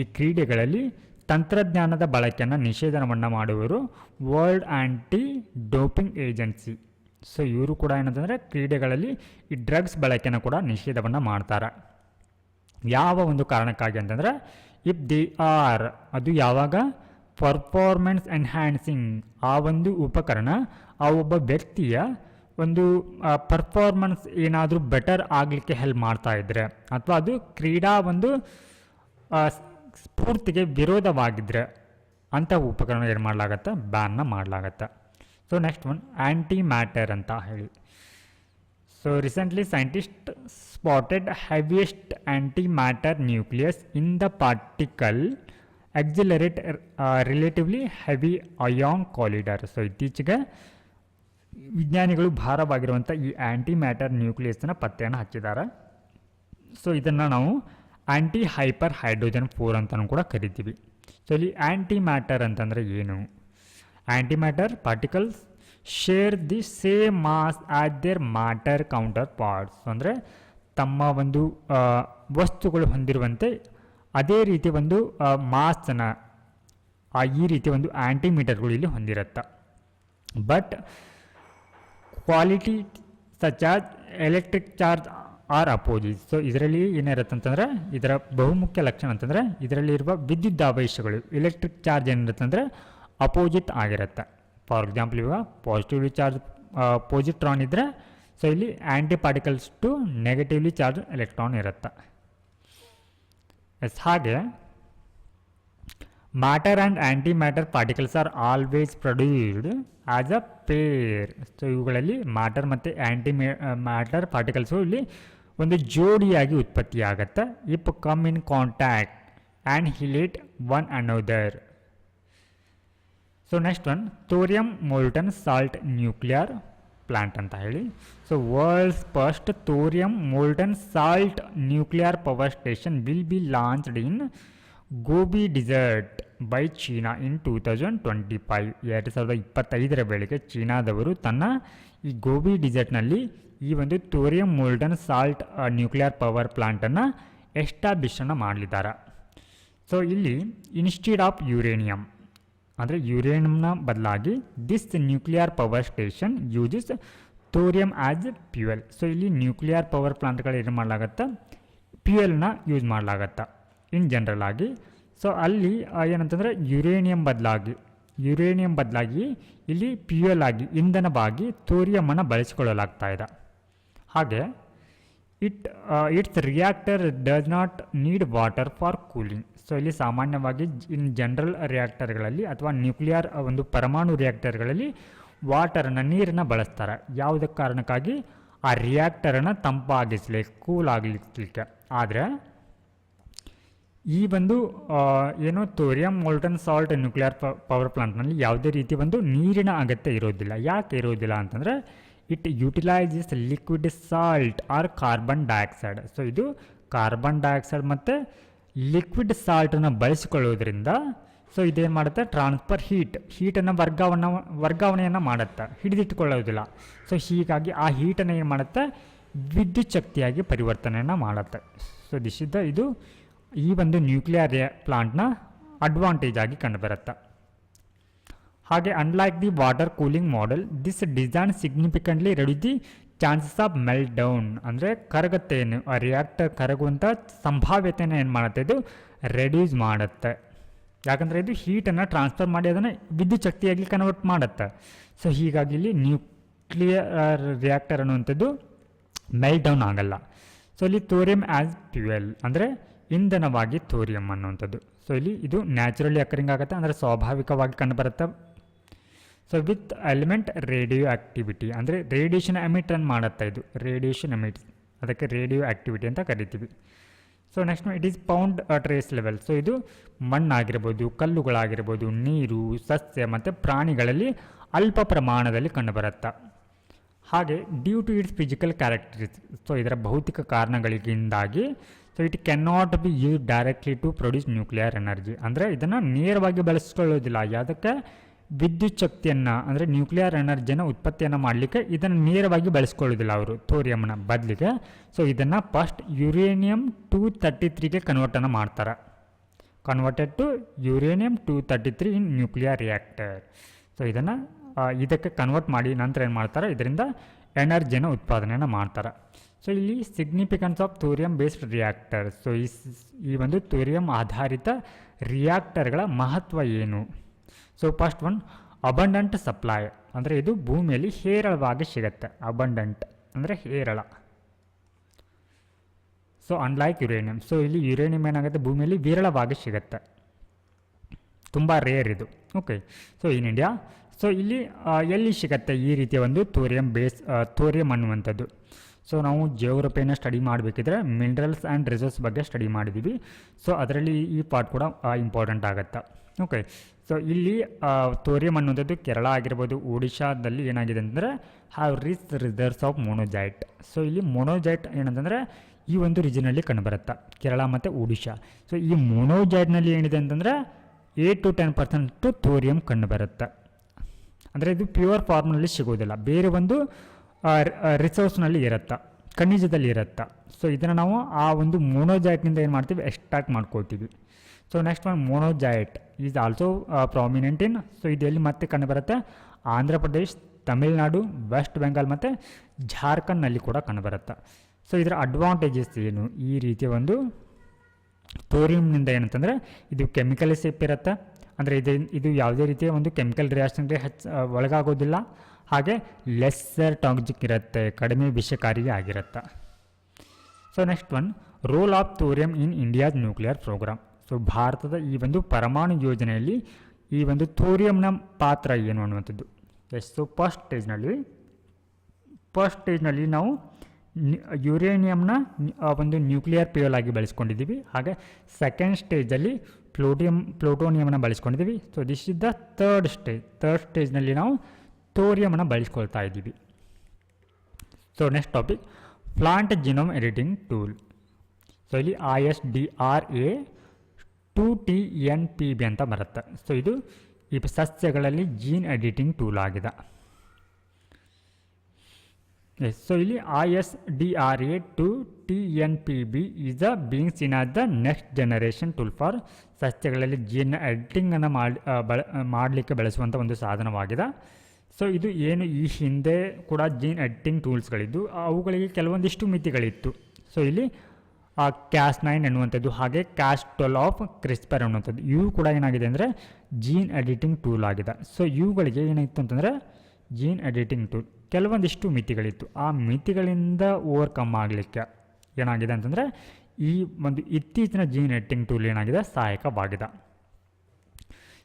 ಈ ಕ್ರೀಡೆಗಳಲ್ಲಿ ತಂತ್ರಜ್ಞಾನದ ಬಳಕೆಯನ್ನು ನಿಷೇಧವನ್ನು ಮಾಡುವವರು ವರ್ಲ್ಡ್ ಆ್ಯಂಟಿ ಡೋಪಿಂಗ್ ಏಜೆನ್ಸಿ. ಸೊ ಇವರು ಕೂಡ ಏನಂತಂದರೆ ಕ್ರೀಡೆಗಳಲ್ಲಿ ಈ ಡ್ರಗ್ಸ್ ಬಳಕೆಯನ್ನು ಕೂಡ ನಿಷೇಧವನ್ನು ಮಾಡ್ತಾರೆ. ಯಾವ ಒಂದು ಕಾರಣಕ್ಕಾಗಿ ಅಂತಂದರೆ ಇಫ್ ದೇ ಆರ್, ಅದು ಯಾವಾಗ ಪರ್ಫಾರ್ಮೆನ್ಸ್ ಎನ್ಹ್ಯಾನ್ಸಿಂಗ್, ಆ ಒಂದು ಉಪಕರಣ ಆ ಒಬ್ಬ ವ್ಯಕ್ತಿಯ ಒಂದು ಪರ್ಫಾರ್ಮೆನ್ಸ್ ಏನಾದರೂ ಬೆಟರ್ ಆಗಲಿಕ್ಕೆ ಹೆಲ್ಪ್ ಮಾಡ್ತಾ ಇದ್ದರೆ, ಅಥವಾ ಅದು ಕ್ರೀಡಾ ಒಂದು ಸ್ಫೂರ್ತಿಗೆ ವಿರೋಧವಾಗಿದ್ದರೆ ಅಂಥ ಉಪಕರಣ ಏನು ಮಾಡಲಾಗತ್ತೆ, ಬ್ಯಾನ್ನ ಮಾಡಲಾಗತ್ತೆ. So next one antimatter ಅಂತ ಹೇಳಿ. So recently scientist spotted heaviest antimatter nucleus in the particle accelerate relatively heavy ion collider. So ಇತ್ತೀಚೆಗೆ ವಿಜ್ಞಾನಿಗಳು ಭಾರವಾಗಿರುವಂಥ ಈ ಆ್ಯಂಟಿ ಮ್ಯಾಟರ್ ನ್ಯೂಕ್ಲಿಯಸ್ನ ಪತ್ತೆಯನ್ನು ಹಚ್ಚಿದ್ದಾರೆ. ಸೊ ಇದನ್ನು ನಾವು ಆ್ಯಂಟಿ ಹೈಪರ್ ಹೈಡ್ರೋಜನ್ 4 ಅಂತಲೂ ಕೂಡ ಕರಿತೀವಿ. ಸೊ ಇಲ್ಲಿ ಆ್ಯಂಟಿ ಮ್ಯಾಟರ್ ಅಂತಂದರೆ ಏನು? Antimatter particles share the same mass at their matter counterparts. ಅಂದರೆ ತಮ್ಮ ಒಂದು ವಸ್ತುಗಳು ಹೊಂದಿರುವಂತೆ ಅದೇ ರೀತಿ ಒಂದು ಮಾಸನ್ನು ಈ ರೀತಿ ಒಂದು ಆ್ಯಂಟಿಮೀಟರ್ಗಳು ಇಲ್ಲಿ ಹೊಂದಿರುತ್ತೆ. But quality such as electric charge or opposite. So ಇದರಲ್ಲಿ ಏನಿರುತ್ತೆ ಅಂತಂದರೆ ಇದರ ಬಹುಮುಖ್ಯ ಲಕ್ಷಣ ಅಂತಂದರೆ ಇದರಲ್ಲಿರುವ ವಿದ್ಯುದಾವೇಶಗಳು ಎಲೆಕ್ಟ್ರಿಕ್ ಚಾರ್ಜ್ ಏನಿರುತ್ತೆ ಅಂದರೆ ಅಪೋಸಿಟ್ ಆಗಿರುತ್ತೆ. ಫಾರ್ ಎಕ್ಸಾಂಪಲ್ ಇವಾಗ ಪಾಸಿಟಿವ್ಲಿ ಚಾರ್ಜ್ ಪೊಸಿಟ್ರಾನ್ ಇದ್ದರೆ ಸೊ ಇಲ್ಲಿ antiparticles to negatively charge electron ಇರುತ್ತೆ. ಹಾಗೆ matter and antimatter particles are always produced as a pair. So ಇವುಗಳಲ್ಲಿ ಮ್ಯಾಟರ್ ಮತ್ತು ಆ್ಯಂಟಿ ಮ್ಯಾಟರ್ ಪಾರ್ಟಿಕಲ್ಸು ಇಲ್ಲಿ ಒಂದು ಜೋಡಿಯಾಗಿ ಉತ್ಪತ್ತಿಯಾಗತ್ತೆ if come in contact and annihilate one another. So next one thorium molten salt nuclear plant ಅಂತ ಹೇಳಿ. So world's first thorium molten salt nuclear power station will be launched in Gobi desert by China in 2025. 2025ರ ವೇಳೆಗೆ ಚೀನಾದವರು ತನ್ನ ಈ Gobi ಡಿಸರ್ಟ್ನಲ್ಲಿ ಈ ಒಂದು thorium molten salt nuclear power ಪ್ಲಾಂಟನ್ನು ಎಸ್ಟಾಬ್ಲಿಷನ್ನು ಮಾಡಲಿದ್ದಾರೆ. ಸೊ ಇಲ್ಲಿ ಇನ್ಸ್ಟಿಡ್ ಆಫ್ ಯುರೇನಿಯಂ ಅಂದರೆ ಯುರೇನಿಯಂನ ಬದಲಾಗಿ this nuclear power station uses thorium as fuel. So ಇಲ್ಲಿ ನ್ಯೂಕ್ಲಿಯರ್ ಪವರ್ ಪ್ಲಾಂಟ್ಗಳು ಏನು ಮಾಡಲಾಗತ್ತೆ, ಫ್ಯೂಯಲ್ನ ಯೂಸ್ ಮಾಡಲಾಗತ್ತೆ ಇನ್ ಜನರಲ್ ಆಗಿ. ಸೊ ಅಲ್ಲಿ ಏನಂತಂದರೆ ಯುರೇನಿಯಂ ಬದಲಾಗಿ ಇಲ್ಲಿ ಫ್ಯೂಯಲ್ ಆಗಿ ಇಂಧನವಾಗಿ ಥೋರಿಯಮನ್ನು ಬಳಸಿಕೊಳ್ಳಲಾಗ್ತಾ ಇದೆ. ಹಾಗೆ it's reactor does not need water for cooling. So ಇಲ್ಲಿ ಸಾಮಾನ್ಯವಾಗಿ ಇನ್ ಜನರಲ್ ರಿಯಾಕ್ಟರ್ಗಳಲ್ಲಿ ಅಥವಾ ನ್ಯೂಕ್ಲಿಯರ್ ಒಂದು ಪರಮಾಣು ರಿಯಾಕ್ಟರ್ಗಳಲ್ಲಿ ವಾಟರನ್ನು ನೀರನ್ನು ಬಳಸ್ತಾರೆ. ಯಾವುದಕ್ಕೆ ಕಾರಣಕ್ಕಾಗಿ ಆ ರಿಯಾಕ್ಟರನ್ನು ತಂಪಾಗಿಸ್ಲಿಕ್ಕೆ, ಕೂಲ್ ಆಗಲಿಕ್ಕೆ. ಆದರೆ ಈ ಒಂದು ಏನು thorium molten salt nuclear power ಪ್ಲಾಂಟ್ನಲ್ಲಿ ಯಾವುದೇ ರೀತಿ ಒಂದು ನೀರಿನ ಅಗತ್ಯ ಇರೋದಿಲ್ಲ. ಯಾಕೆ ಇರೋದಿಲ್ಲ ಅಂತಂದರೆ it utilises liquid salt or carbon dioxide. So ಇದು ಕಾರ್ಬನ್ ಡೈಆಕ್ಸೈಡ್ ಮತ್ತು ಲಿಕ್ವಿಡ್ ಸಾಲ್ಟನ್ನು ಬಳಸಿಕೊಳ್ಳೋದ್ರಿಂದ ಸೊ ಇದೇನು ಮಾಡುತ್ತೆ, ಟ್ರಾನ್ಸ್ಫರ್ ಹೀಟನ್ನು ವರ್ಗಾವಣೆಯನ್ನು ಮಾಡುತ್ತೆ, ಹಿಡಿದಿಟ್ಟುಕೊಳ್ಳೋದಿಲ್ಲ. ಸೊ ಹೀಗಾಗಿ ಆ ಹೀಟನ್ನು ಏನು ಮಾಡುತ್ತೆ, ವಿದ್ಯುತ್ ಶಕ್ತಿಯಾಗಿ ಪರಿವರ್ತನೆಯನ್ನು ಮಾಡುತ್ತೆ. ಸೊ ಇದು ಈ ಒಂದು ನ್ಯೂಕ್ಲಿಯರ್ ಪ್ಲಾಂಟ್ನ ಅಡ್ವಾಂಟೇಜ್ ಆಗಿ ಕಂಡುಬರುತ್ತೆ. ಹಾಗೆ unlike the water cooling model this design significantly reduce the chances of melt down. ಅಂದರೆ ಕರಗತ್ತೆಯನ್ನು ಆ ರಿಯಾಕ್ಟರ್ ಕರಗುವಂಥ ಸಂಭಾವ್ಯತೆಯನ್ನು ಏನು ಮಾಡುತ್ತೆ, ಇದು ರೆಡ್ಯೂಸ್ ಮಾಡುತ್ತೆ. ಯಾಕಂದರೆ ಇದು ಹೀಟನ್ನು ಟ್ರಾನ್ಸ್ಫರ್ ಮಾಡಿ ಅದನ್ನು ವಿದ್ಯುತ್ ಶಕ್ತಿಯಾಗಿ ಕನ್ವರ್ಟ್ ಮಾಡುತ್ತೆ. ಸೊ ಹೀಗಾಗಿ ಇಲ್ಲಿ ನ್ಯೂಕ್ಲಿಯರ್ ರಿಯಾಕ್ಟರ್ ಅನ್ನುವಂಥದ್ದು ಮೆಲ್ಟ್ ಡೌನ್ ಆಗಲ್ಲ. ಸೊ ಇಲ್ಲಿ ಥೋರಿಯಂ ಆ್ಯಸ್ ಫ್ಯೂಯಲ್ ಅಂದರೆ ಇಂಧನವಾಗಿ ಥೋರಿಯಂ ಅನ್ನುವಂಥದ್ದು. ಸೊ ಇಲ್ಲಿ ಇದು ನ್ಯಾಚುರಲಿ ಅಕರಿಂಗ್ ಆಗುತ್ತೆ, ಅಂದರೆ ಸ್ವಾಭಾವಿಕವಾಗಿ ಕಂಡುಬರುತ್ತೆ. So with element radio activity ಅಂದರೆ ರೇಡಿಯೇಷನ್ ಎಮಿಟನ್ನು ಮಾಡುತ್ತೆ. ಇದು ರೇಡಿಯೇಷನ್ ಎಮಿಟ್, ಅದಕ್ಕೆ ರೇಡಿಯೋ ಆ್ಯಕ್ಟಿವಿಟಿ ಅಂತ ಕರಿತೀವಿ. So next it is pound trace level. So ಇದು ಮಣ್ಣಾಗಿರ್ಬೋದು, ಕಲ್ಲುಗಳಾಗಿರ್ಬೋದು, ನೀರು, ಸಸ್ಯ ಮತ್ತು ಪ್ರಾಣಿಗಳಲ್ಲಿ ಅಲ್ಪ ಪ್ರಮಾಣದಲ್ಲಿ ಕಂಡುಬರುತ್ತೆ. ಹಾಗೆ due to its physical characteristics. So ಇದರ ಭೌತಿಕ ಕಾರಣಗಳಿಂದಾಗಿ so it can not be use directly to produce nuclear energy. ಅಂದರೆ ಇದನ್ನು ನೇರವಾಗಿ ಬಳಸ್ಕೊಳ್ಳೋದಿಲ್ಲ. ಯಾವುದಕ್ಕೆ, ವಿದ್ಯುತ್ ಶಕ್ತಿಯನ್ನು ಅಂದರೆ ನ್ಯೂಕ್ಲಿಯರ್ ಎನರ್ಜಿಯನ್ನು ಉತ್ಪತ್ತಿಯನ್ನು ಮಾಡಲಿಕ್ಕೆ ಇದನ್ನು ನೇರವಾಗಿ ಬಳಸ್ಕೊಳ್ಳೋದಿಲ್ಲ ಅವರು ಥೋರಿಯಂನ ಬದಲಿಗೆ. ಸೊ ಇದನ್ನು ಫಸ್ಟ್ ಯುರೇನಿಯಂ 233ಗೆ ಕನ್ವರ್ಟನ್ನು ಮಾಡ್ತಾರೆ. Converted to uranium 233 in nuclear reactor. So ಇದನ್ನು ಇದಕ್ಕೆ ಕನ್ವರ್ಟ್ ಮಾಡಿ ನಂತರ ಏನು ಮಾಡ್ತಾರೆ, ಇದರಿಂದ ಎನರ್ಜಿನ ಉತ್ಪಾದನೆಯನ್ನು ಮಾಡ್ತಾರೆ. ಸೊ ಇಲ್ಲಿ significance of thorium based reactor. So ಈ ಒಂದು ಥೋರಿಯಂ ಆಧಾರಿತ ರಿಯಾಕ್ಟರ್ಗಳ ಮಹತ್ವ ಏನು? So first one, abundant supply, ಅಂದರೆ ಇದು ಭೂಮಿಯಲ್ಲಿ ಹೇರಳವಾಗಿ ಸಿಗುತ್ತೆ. ಅಬಂಡೆಂಟ್ ಅಂದರೆ ಹೇರಳ. ಸೊ ಅನ್ಲೈಕ್ ಯುರೇನಿಯಂ, ಸೊ ಇಲ್ಲಿ ಯುರೇನಿಯಂ ಏನಾಗುತ್ತೆ, ಭೂಮಿಯಲ್ಲಿ ವಿರಳವಾಗಿ ಸಿಗುತ್ತೆ, ತುಂಬ ರೇರ್ ಇದು. Okay, so in India, so ಇಲ್ಲಿ ಎಲ್ಲಿ ಸಿಗುತ್ತೆ ಈ ರೀತಿಯ ಒಂದು ಥೋರಿಯಂ ಅನ್ನುವಂಥದ್ದು? ಸೊ ನಾವು ಜಿಯೋಗ್ರಫಿನ ಸ್ಟಡಿ ಮಾಡಬೇಕಿದ್ರೆ ಮಿನರಲ್ಸ್ ಆ್ಯಂಡ್ ರಿಸೋರ್ಸ್ ಬಗ್ಗೆ ಸ್ಟಡಿ ಮಾಡಿದ್ದೀವಿ. ಸೊ ಅದರಲ್ಲಿ ಈ ಪಾರ್ಟ್ ಕೂಡ ಇಂಪಾರ್ಟೆಂಟ್ ಆಗುತ್ತೆ. ಓಕೆ, ಸೊ ಇಲ್ಲಿ ಥೋರಿಯಂ ಅನ್ನುವಂಥದ್ದು ಕೇರಳ ಆಗಿರ್ಬೋದು, ಒಡಿಶಾದಲ್ಲಿ ಏನಾಗಿದೆ ಅಂತಂದರೆ have rich reserves of monazite. So ಇಲ್ಲಿ ಮೊನೋಜೈಟ್ ಏನಂತಂದರೆ ಈ ಒಂದು ರೀಜನಲ್ಲಿ ಕಂಡುಬರುತ್ತೆ, ಕೇರಳ ಮತ್ತು ಒಡಿಶಾ. ಸೊ ಈ ಮೊನೋಜೈಟ್ನಲ್ಲಿ ಏನಿದೆ ಅಂತಂದರೆ 8 to 10% ಥೋರಿಯಂ ಕಂಡುಬರುತ್ತೆ. ಅಂದರೆ ಇದು ಪ್ಯೂರ್ ಫಾರ್ಮ್ನಲ್ಲಿ ಸಿಗೋದಿಲ್ಲ, ಬೇರೆ ಒಂದು ರಿಸೋರ್ಸ್ನಲ್ಲಿ ಇರುತ್ತೆ, ಖನಿಜದಲ್ಲಿ ಇರುತ್ತೆ. ಸೊ ಇದನ್ನು ನಾವು ಆ ಒಂದು ಮೊನೋಜೈಟ್ನಿಂದ ಏನು ಮಾಡ್ತೀವಿ, ಎಕ್ಸ್ಟ್ರಾಕ್ಟ್ ಮಾಡ್ಕೊಳ್ತೀವಿ. So next one, monazite is also prominent in, so ಇದೆಲ್ಲಿ ಮತ್ತೆ ಕಂಡುಬರುತ್ತೆ, ಆಂಧ್ರ ಪ್ರದೇಶ್, ತಮಿಳುನಾಡು, ವೆಸ್ಟ್ ಬೆಂಗಾಲ್ ಮತ್ತು ಜಾರ್ಖಂಡ್ನಲ್ಲಿ ಕೂಡ ಕಂಡುಬರುತ್ತೆ. ಸೊ ಇದರ ಅಡ್ವಾಂಟೇಜಸ್ ಏನು? ಈ ರೀತಿಯ ಒಂದು ಥೋರಿಯಂನಿಂದ ಏನಂತಂದರೆ ಇದು ಕೆಮಿಕಲಿ ಸೇಫ್ ಇರುತ್ತೆ, ಅಂದರೆ ಇದು ಯಾವುದೇ ರೀತಿಯ ಒಂದು ಕೆಮಿಕಲ್ ರಿಯಾಕ್ಷನ್ಗೆ ಒಳಗಾಗೋದಿಲ್ಲ, ಹಾಗೆ ಲೆಸ್ಸರ್ ಟಾಕ್ಸಿಕ್ ಇರುತ್ತೆ, ಕಡಿಮೆ ವಿಷಕಾರಿ ಆಗಿರುತ್ತೆ. So next one, role of thorium in India's nuclear programme. So ಭಾರತದ ಈ ಒಂದು ಪರಮಾಣು ಯೋಜನೆಯಲ್ಲಿ ಈ ಒಂದು ಥೋರಿಯಂನ ಪಾತ್ರ ಏನು ಅನ್ನುವಂಥದ್ದು. ಸೊ ಫಸ್ಟ್ ಸ್ಟೇಜ್ನಲ್ಲಿ ನಾವು ಯುರೇನಿಯಂನ ಒಂದು ನ್ಯೂಕ್ಲಿಯರ್ ಫ್ಯೂಯಲ್ ಆಗಿ ಬಳಸ್ಕೊಂಡಿದ್ದೀವಿ, ಹಾಗೆ ಸೆಕೆಂಡ್ ಸ್ಟೇಜಲ್ಲಿ ಪ್ಲೂಟೋನಿಯಮನ್ನು ಬಳಸ್ಕೊಂಡಿದ್ದೀವಿ. So this is the third ಸ್ಟೇಜ್ನಲ್ಲಿ ನಾವು ಥೋರಿಯಮನ್ನು ಬಳಸ್ಕೊಳ್ತಾ ಇದ್ದೀವಿ. So next topic, plant genome editing tool. So ಇಲ್ಲಿ ISDRA 2TNPB ಅಂತ ಬರುತ್ತೆ. ಸೊ ಇದು ಈ ಸಸ್ಯಗಳಲ್ಲಿ ಜೀನ್ ಎಡಿಟಿಂಗ್ ಟೂಲ್ ಆಗಿದೆ. ಸೊ ಇಲ್ಲಿ ISDRA 2TNPB is the being seen as the next generation tool for, ಸಸ್ಯಗಳಲ್ಲಿ ಜೀನ್ ಎಡಿಟಿಂಗನ್ನು ಮಾಡಲಿಕ್ಕೆ ಬಳಸುವಂಥ ಒಂದು ಸಾಧನವಾಗಿದೆ. ಸೊ ಇದು ಏನು ಈ ಹಿಂದೆ ಕೂಡ ಜೀನ್ ಎಡಿಟಿಂಗ್ ಟೂಲ್ಸ್ಗಳಿದ್ದು ಅವುಗಳಿಗೆ ಕೆಲವೊಂದಿಷ್ಟು ಮಿತಿಗಳಿತ್ತು. ಸೊ ಇಲ್ಲಿ Cas9 ಎನ್ನುವಂಥದ್ದು, ಹಾಗೆ Cas12 ಆಫ್ ಕ್ರಿಸ್ಪರ್ ಅನ್ನುವಂಥದ್ದು, ಇವು ಕೂಡ ಏನಾಗಿದೆ ಅಂದರೆ ಜೀನ್ ಎಡಿಟಿಂಗ್ ಟೂಲ್ ಆಗಿದೆ. ಸೊ ಇವುಗಳಿಗೆ ಏನಾಯಿತು ಅಂತಂದರೆ ಜೀನ್ ಎಡಿಟಿಂಗ್ ಟೂಲ್ ಕೆಲವೊಂದಿಷ್ಟು ಮಿತಿಗಳಿತ್ತು, ಆ ಮಿತಿಗಳಿಂದ ಓವರ್ಕಮ್ ಆಗಲಿಕ್ಕೆ ಏನಾಗಿದೆ ಅಂತಂದರೆ ಈ ಒಂದು ಇತ್ತೀಚಿನ ಜೀನ್ ಎಡಿಟಿಂಗ್ ಟೂಲ್ ಏನಾಗಿದೆ, ಸಹಾಯಕವಾಗಿದೆ.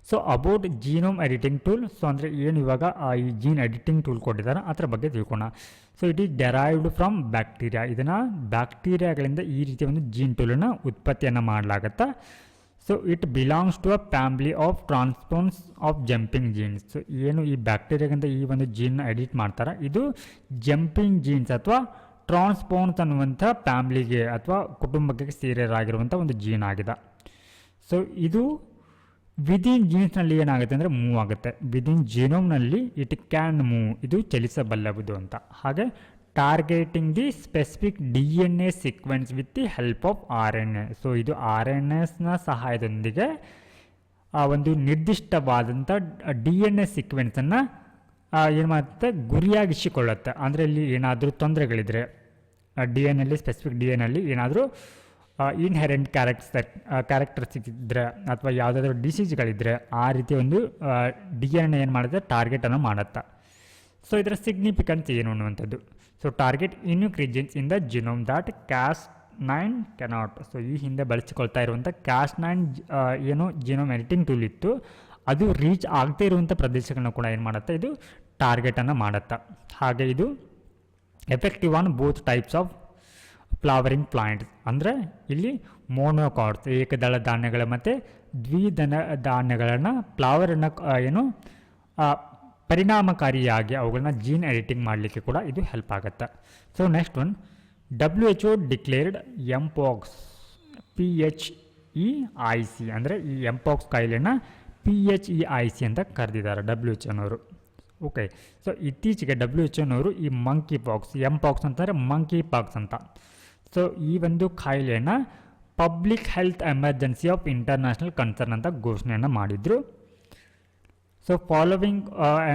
So about genome editing tool, so ಅಂದರೆ ಏನು ಇವಾಗ ಈ ಜೀನ್ ಎಡಿಟಿಂಗ್ ಟೂಲ್ ಕೊಟ್ಟಿದ್ದಾರೆ ಅದರ ಬಗ್ಗೆ ತಿಳ್ಕೊಳ್ಳೋಣ. So it is derived from bacteria, ಇದನ್ನು ಬ್ಯಾಕ್ಟೀರಿಯಾಗಳಿಂದ ಈ ರೀತಿಯ ಒಂದು ಜೀನ್ ಟೂಲನ್ನು ಉತ್ಪತ್ತಿಯನ್ನು ಮಾಡಲಾಗುತ್ತೆ. So it belongs to a family of transposons of jumping genes. So ಏನು ಈ ಬ್ಯಾಕ್ಟೀರಿಯಾಗಿಂದ ಈ ಒಂದು ಜೀನ್ನ ಎಡಿಟ್ ಮಾಡ್ತಾರೆ, ಇದು ಜಂಪಿಂಗ್ ಜೀನ್ಸ್ ಅಥವಾ ಟ್ರಾನ್ಸ್ಪೋನ್ಸ್ ಅನ್ನುವಂಥ ಫ್ಯಾಮ್ಲಿಗೆ ಅಥವಾ ಕುಟುಂಬಕ್ಕೆ ಸೇರಿರಾಗಿರುವಂಥ ಒಂದು ಜೀನ್ ಆಗಿದೆ. ಸೊ ಇದು ವಿದಿನ್ ಜೀನ್ಸ್ನಲ್ಲಿ ಏನಾಗುತ್ತೆ ಅಂದರೆ ಮೂವ್ ಆಗುತ್ತೆ, ವಿದಿನ್ ಜೀನೋಮ್ನಲ್ಲಿ ಇಟ್ ಕ್ಯಾನ್ ಮೂವ್, ಇದು ಚಲಿಸಬಲ್ಲವುದು ಅಂತ. ಹಾಗೆ targeting the specific DNA sequence with the help of RNA. So ಇದು RNAಸ್ನ ಸಹಾಯದೊಂದಿಗೆ ಆ ಒಂದು ನಿರ್ದಿಷ್ಟವಾದಂಥ DNA ಸೀಕ್ವೆನ್ಸನ್ನು ಏನು ಮಾಡುತ್ತೆ, ಗುರಿಯಾಗಿಸಿಕೊಳ್ಳುತ್ತೆ. ಅಂದರೆ ಇಲ್ಲಿ ಏನಾದರೂ ತೊಂದರೆಗಳಿದ್ರೆ DNAಲ್ಲಿ ಸ್ಪೆಸಿಫಿಕ್ DNAಲ್ಲಿ ಏನಾದರೂ ಇನ್ಹೆರೆಂಟ್ ಕ್ಯಾರೆಕ್ಟರ್ಸ್ಟಿಕ್ಸ್ ಇದ್ದರೆ ಅಥವಾ ಯಾವುದಾದ್ರೂ ಡಿಸೀಸ್ಗಳಿದ್ದರೆ ಆ ರೀತಿಯ ಒಂದು DNA ಏನು ಮಾಡುತ್ತೆ, ಟಾರ್ಗೆಟನ್ನು ಮಾಡುತ್ತೆ. ಸೊ ಇದರ ಸಿಗ್ನಿಫಿಕೆನ್ಸ್ ಏನು ಅನ್ನುವಂಥದ್ದು. So target unique regions in the genome that Cas9 cannot. So ಈ ಹಿಂದೆ ಬಳಸಿಕೊಳ್ತಾ ಇರುವಂಥ Cas9 ಏನು ಜಿನೋಮ್ ಎಡಿಟಿಂಗ್ ಟೂಲ್ ಇತ್ತು, ಅದು ರೀಚ್ ಆಗದೇ ಇರುವಂಥ ಪ್ರದೇಶಗಳನ್ನ ಕೂಡ ಏನು ಮಾಡುತ್ತೆ, ಇದು ಟಾರ್ಗೆಟನ್ನು ಮಾಡುತ್ತೆ. ಹಾಗೆ ಇದು effective on both types of flowering plants, ಅಂದರೆ ಇಲ್ಲಿ ಮೋನೋಕಾಟ್ಸ್ ಏಕದಳ ಧಾನ್ಯಗಳ ಮತ್ತು ದ್ವಿದಳ ಧಾನ್ಯಗಳನ್ನು ಫ್ಲವರನ್ನು ಏನು ಪರಿಣಾಮಕಾರಿಯಾಗಿ ಅವುಗಳನ್ನ ಜೀನ್ ಎಡಿಟಿಂಗ್ ಮಾಡಲಿಕ್ಕೆ ಕೂಡ ಇದು ಹೆಲ್ಪ್ ಆಗುತ್ತೆ. So next one, WHO declared mpox PHEIC, ಅಂದರೆ ಈ ಎಂಪಾಕ್ಸ್ ಕಾಯಿಲೆನ PHEIC ಅಂತ ಕರೆದಿದ್ದಾರೆ WHO. ಓಕೆ, ಸೊ ಇತ್ತೀಚೆಗೆ WHO ಈ ಮಂಕಿ ಪಾಕ್ಸ್, ಎಂಪಾಕ್ಸ್ ಅಂತಂದರೆ ಮಂಕಿ ಪಾಕ್ಸ್ ಅಂತ, ಸೊ ಈ ಒಂದು ಕಾಯಿಲೆಯನ್ನು public health emergency of international concern ಅಂತ ಘೋಷಣೆಯನ್ನು ಮಾಡಿದರು. So following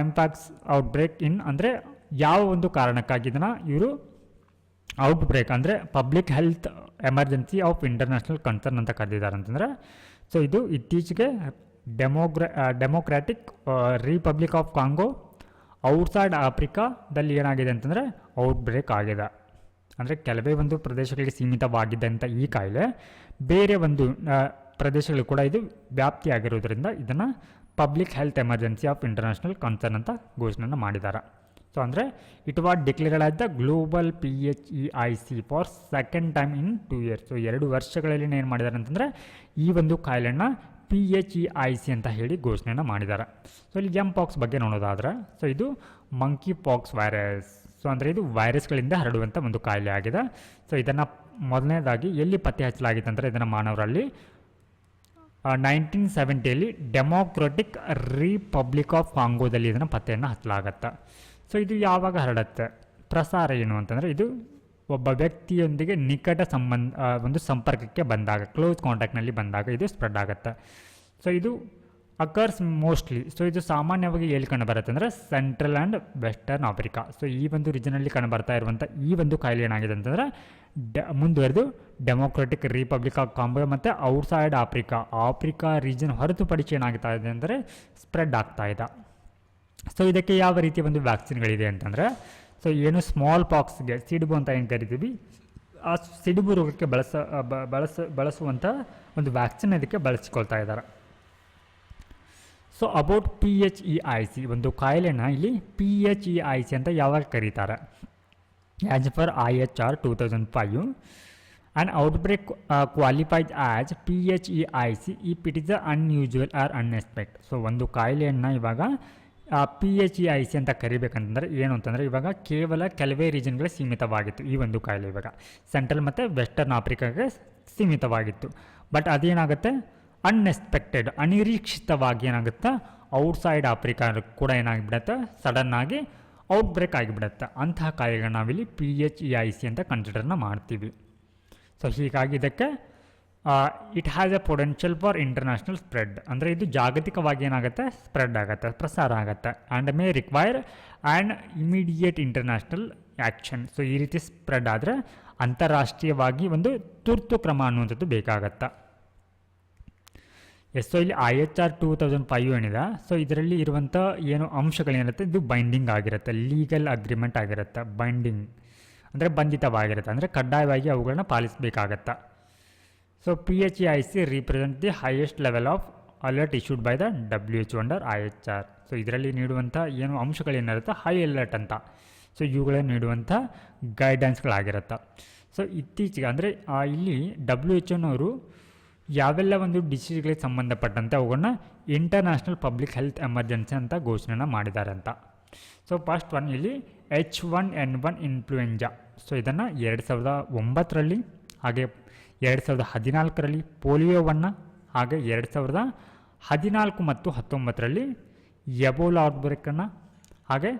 mpox outbreak in ಅಂದರೆ ಯಾವ ಒಂದು ಕಾರಣಕ್ಕಾಗಿ ಇದನ್ನು ಇವರು ಔಟ್ಬ್ರೇಕ್ ಅಂದರೆ public health emergency of international concern ಅಂತ ಕರೆದಿದ್ದಾರೆ ಅಂತಂದರೆ, ಸೊ ಇದು ಇತ್ತೀಚೆಗೆ democratic republic of Congo outside ಆಫ್ರಿಕಾದಲ್ಲಿ ಏನಾಗಿದೆ ಅಂತಂದರೆ ಔಟ್ಬ್ರೇಕ್ ಆಗಿದೆ. ಅಂದರೆ ಕೆಲವೇ ಒಂದು ಪ್ರದೇಶಗಳಿಗೆ ಸೀಮಿತವಾಗಿದ್ದಂಥ ಈ ಕಾಯಿಲೆ ಬೇರೆ ಒಂದು ಪ್ರದೇಶಗಳು ಕೂಡ ಇದು ವ್ಯಾಪ್ತಿಯಾಗಿರೋದ್ರಿಂದ ಇದನ್ನು public health emergency of international concern ಅಂತ ಘೋಷಣೆಯನ್ನು ಮಾಡಿದ್ದಾರೆ. ಸೊ ಅಂದರೆ it was declared as the global PHEIC for second time in 2 years. So 2 ವರ್ಷಗಳಲ್ಲಿ ಏನು ಮಾಡಿದ್ದಾರೆ ಅಂತಂದರೆ ಈ ಒಂದು ಕಾಯಿಲೆನ PHEIC ಅಂತ ಹೇಳಿ ಘೋಷಣೆಯನ್ನು ಮಾಡಿದ್ದಾರೆ. ಸೊ ಇಲ್ಲಿ ಪಾಕ್ಸ್ ಬಗ್ಗೆ ನೋಡೋದಾದರೆ, ಸೊ ಇದು ಮಂಕಿ ಪಾಕ್ಸ್ ವೈರಸ್. ಸೊ ಅಂದರೆ ಇದು ವೈರಸ್ಗಳಿಂದ ಹರಡುವಂಥ ಒಂದು ಕಾಯಿಲೆ ಆಗಿದೆ. ಸೊ ಇದನ್ನು ಮೊದಲನೇದಾಗಿ ಎಲ್ಲಿ ಪತ್ತೆ ಹಚ್ಚಲಾಗಿತ್ತು ಅಂದರೆ ಇದನ್ನು ಮಾನವರಲ್ಲಿ 1970ಯಲ್ಲಿ ಡೆಮೋಕ್ರೆಟಿಕ್ ರಿಪಬ್ಲಿಕ್ ಆಫ್ ಕಾಂಗೋದಲ್ಲಿ ಇದನ್ನು ಪತ್ತೆಯನ್ನು ಹಚ್ಚಲಾಗತ್ತೆ. ಸೊ ಇದು ಯಾವಾಗ ಹರಡುತ್ತೆ, ಪ್ರಸಾರ ಏನು ಅಂತಂದರೆ ಇದು ಒಬ್ಬ ವ್ಯಕ್ತಿಯೊಂದಿಗೆ ನಿಕಟ ಒಂದು ಸಂಪರ್ಕಕ್ಕೆ ಬಂದಾಗ, ಕ್ಲೋಸ್ ಕಾಂಟ್ಯಾಕ್ಟ್ನಲ್ಲಿ ಬಂದಾಗ ಇದು ಸ್ಪ್ರೆಡ್ ಆಗುತ್ತೆ. ಸೊ ಇದು ಅಕರ್ಸ್ ಮೋಸ್ಟ್ಲಿ, ಸೊ ಇದು ಸಾಮಾನ್ಯವಾಗಿ ಎಲ್ಲಿ ಕಂಡು ಬರುತ್ತೆ ಅಂದರೆ central and western Africa. So ಈ ಒಂದು ರೀಜನಲ್ಲಿ ಕಂಡು ಬರ್ತಾ ಇರುವಂಥ ಈ ಒಂದು ಕಾಯಿಲೆ ಏನಾಗಿದೆ ಅಂತಂದರೆ ಮುಂದುವರೆದು ಡೆಮೋಕ್ರೆಟಿಕ್ ರಿಪಬ್ಲಿಕ್ ಆಫ್ ಕಾಂಗೋ ಮತ್ತು ಔಟ್ಸೈಡ್ ಆಫ್ರಿಕಾ ರೀಜನ್ ಹೊರತುಪಡಿಸಿ ಏನಾಗ್ತಾ ಇದೆ ಅಂದರೆ ಸ್ಪ್ರೆಡ್ ಆಗ್ತಾ ಇದೆ. ಸೊ ಇದಕ್ಕೆ ಯಾವ ರೀತಿಯ ಒಂದು ವ್ಯಾಕ್ಸಿನ್ಗಳಿದೆ ಅಂತಂದರೆ, ಸೊ ಏನು ಸ್ಮಾಲ್ ಪಾಕ್ಸ್ಗೆ ಸಿಡುಬು ಅಂತ ಏನು ಕರಿತೀವಿ, ಆ ಸಿಡುಬು ರೋಗಕ್ಕೆ ಬಳಸುವಂಥ ಒಂದು ವ್ಯಾಕ್ಸಿನ್ ಇದಕ್ಕೆ ಬಳಸಿಕೊಳ್ತಾ ಇದ್ದಾರೆ. ಸೊ ಅಬೌಟ್ PHEIC, ಒಂದು ಕಾಯಿಲೆನ ಇಲ್ಲಿ PHEIC ಅಂತ ಯಾವಾಗ ಕರೀತಾರೆ, as far IHR 2005 and outbreak qualified as PHEIC if it is unusual or unexpected. So ಒಂದು ಕಾಯಿಲೆಯನ್ನು ಇವಾಗ PHEIC ಅಂತ ಕರಿಬೇಕಂತಂದರೆ ಏನು ಅಂತಂದರೆ ಇವಾಗ ಕೇವಲ ಕೆಲವೇ ರೀಜನ್ಗಳೇ ಸೀಮಿತವಾಗಿತ್ತು. ಈ ಒಂದು ಕಾಯಿಲೆ ಇವಾಗ ಸೆಂಟ್ರಲ್ ಮತ್ತು ವೆಸ್ಟರ್ನ್ ಆಫ್ರಿಕಾಗೆ ಸೀಮಿತವಾಗಿತ್ತು. ಬಟ್ ಅದೇನಾಗುತ್ತೆ, ಅನ್ಎಕ್ಸ್ಪೆಕ್ಟೆಡ್, ಅನಿರೀಕ್ಷಿತವಾಗಿ ಏನಾಗುತ್ತೆ ಔಟ್ಸೈಡ್ ಆಫ್ರಿಕಾ ಕೂಡ ಏನಾಗಿಬಿಡುತ್ತೆ, ಸಡನ್ನಾಗಿ ಔಟ್ಬ್ರೇಕ್ ಆಗಿಬಿಡುತ್ತೆ. ಅಂತಹ ಕಾಯಿಲೆಗಳನ್ನ ನಾವಿಲ್ಲಿ PHEIC ಅಂತ ಕನ್ಸಿಡರ್ನ ಮಾಡ್ತೀವಿ. ಸೊ ಹೀಗಾಗಿ ಇದಕ್ಕೆ it has A potential for international spread, ಅಂದರೆ ಇದು ಜಾಗತಿಕವಾಗಿ ಏನಾಗುತ್ತೆ ಸ್ಪ್ರೆಡ್ ಆಗುತ್ತೆ, ಪ್ರಸಾರ ಆಗುತ್ತೆ. And May require and immediate international action. So ಈ ರೀತಿ ಸ್ಪ್ರೆಡ್ ಆದರೆ ಅಂತಾರಾಷ್ಟ್ರೀಯವಾಗಿ ಒಂದು ತುರ್ತು ಕ್ರಮ ಅನ್ನುವಂಥದ್ದು ಬೇಕಾಗತ್ತೆ. ಸೊ ಇಲ್ಲಿ IHR 2005 ಏನಿದೆ, ಸೊ ಇದರಲ್ಲಿ ಇರುವಂಥ ಏನು ಅಂಶಗಳೇನಿರುತ್ತೆ ಇದು ಬೈಂಡಿಂಗ್ ಆಗಿರುತ್ತೆ, ಲೀಗಲ್ ಅಗ್ರಿಮೆಂಟ್ ಆಗಿರುತ್ತೆ. ಬೈಂಡಿಂಗ್ ಅಂದರೆ ಬಂಧಿತವಾಗಿರುತ್ತೆ, ಅಂದರೆ ಕಡ್ಡಾಯವಾಗಿ ಅವುಗಳನ್ನ ಪಾಲಿಸಬೇಕಾಗತ್ತೆ. So PHEIC represent the highest level of alert issued by the WHO under IHR. So ಇದರಲ್ಲಿ ನೀಡುವಂಥ ಏನು ಅಂಶಗಳೇನಿರುತ್ತೆ ಹೈ ಅಲರ್ಟ್ ಅಂತ, ಸೊ ಇವುಗಳನ್ನು ನೀಡುವಂಥ ಗೈಡೆನ್ಸ್ಗಳಾಗಿರುತ್ತೆ. ಸೊ ಇತ್ತೀಚೆಗೆ ಅಂದರೆ ಇಲ್ಲಿ WHO ಯಾವೆಲ್ಲ ಒಂದು ಡಿಸೀಸ್ಗಳಿಗೆ ಸಂಬಂಧಪಟ್ಟಂತೆ ಅವುಗಳನ್ನ ಇಂಟರ್ನ್ಯಾಷನಲ್ ಪಬ್ಲಿಕ್ ಹೆಲ್ತ್ ಎಮರ್ಜೆನ್ಸಿ ಅಂತ ಘೋಷಣೆನ ಮಾಡಿದ್ದಾರೆ ಅಂತ. ಸೊ ಫಸ್ಟ್ ಒನ್ ಇಲ್ಲಿ H1N1 ಇನ್ಫ್ಲೂಯೆಂಜಾ. ಸೊ ಇದನ್ನು 2009ರಲ್ಲಿ, ಹಾಗೆ 2014ರಲ್ಲಿ ಪೋಲಿಯೋವನ್ನು, ಹಾಗೆ 2014 ಮತ್ತು 2019ರಲ್ಲಿ ಎಬೋಲಾ ಔಟ್ಬ್ರೇಕನ್ನು, ಹಾಗೆ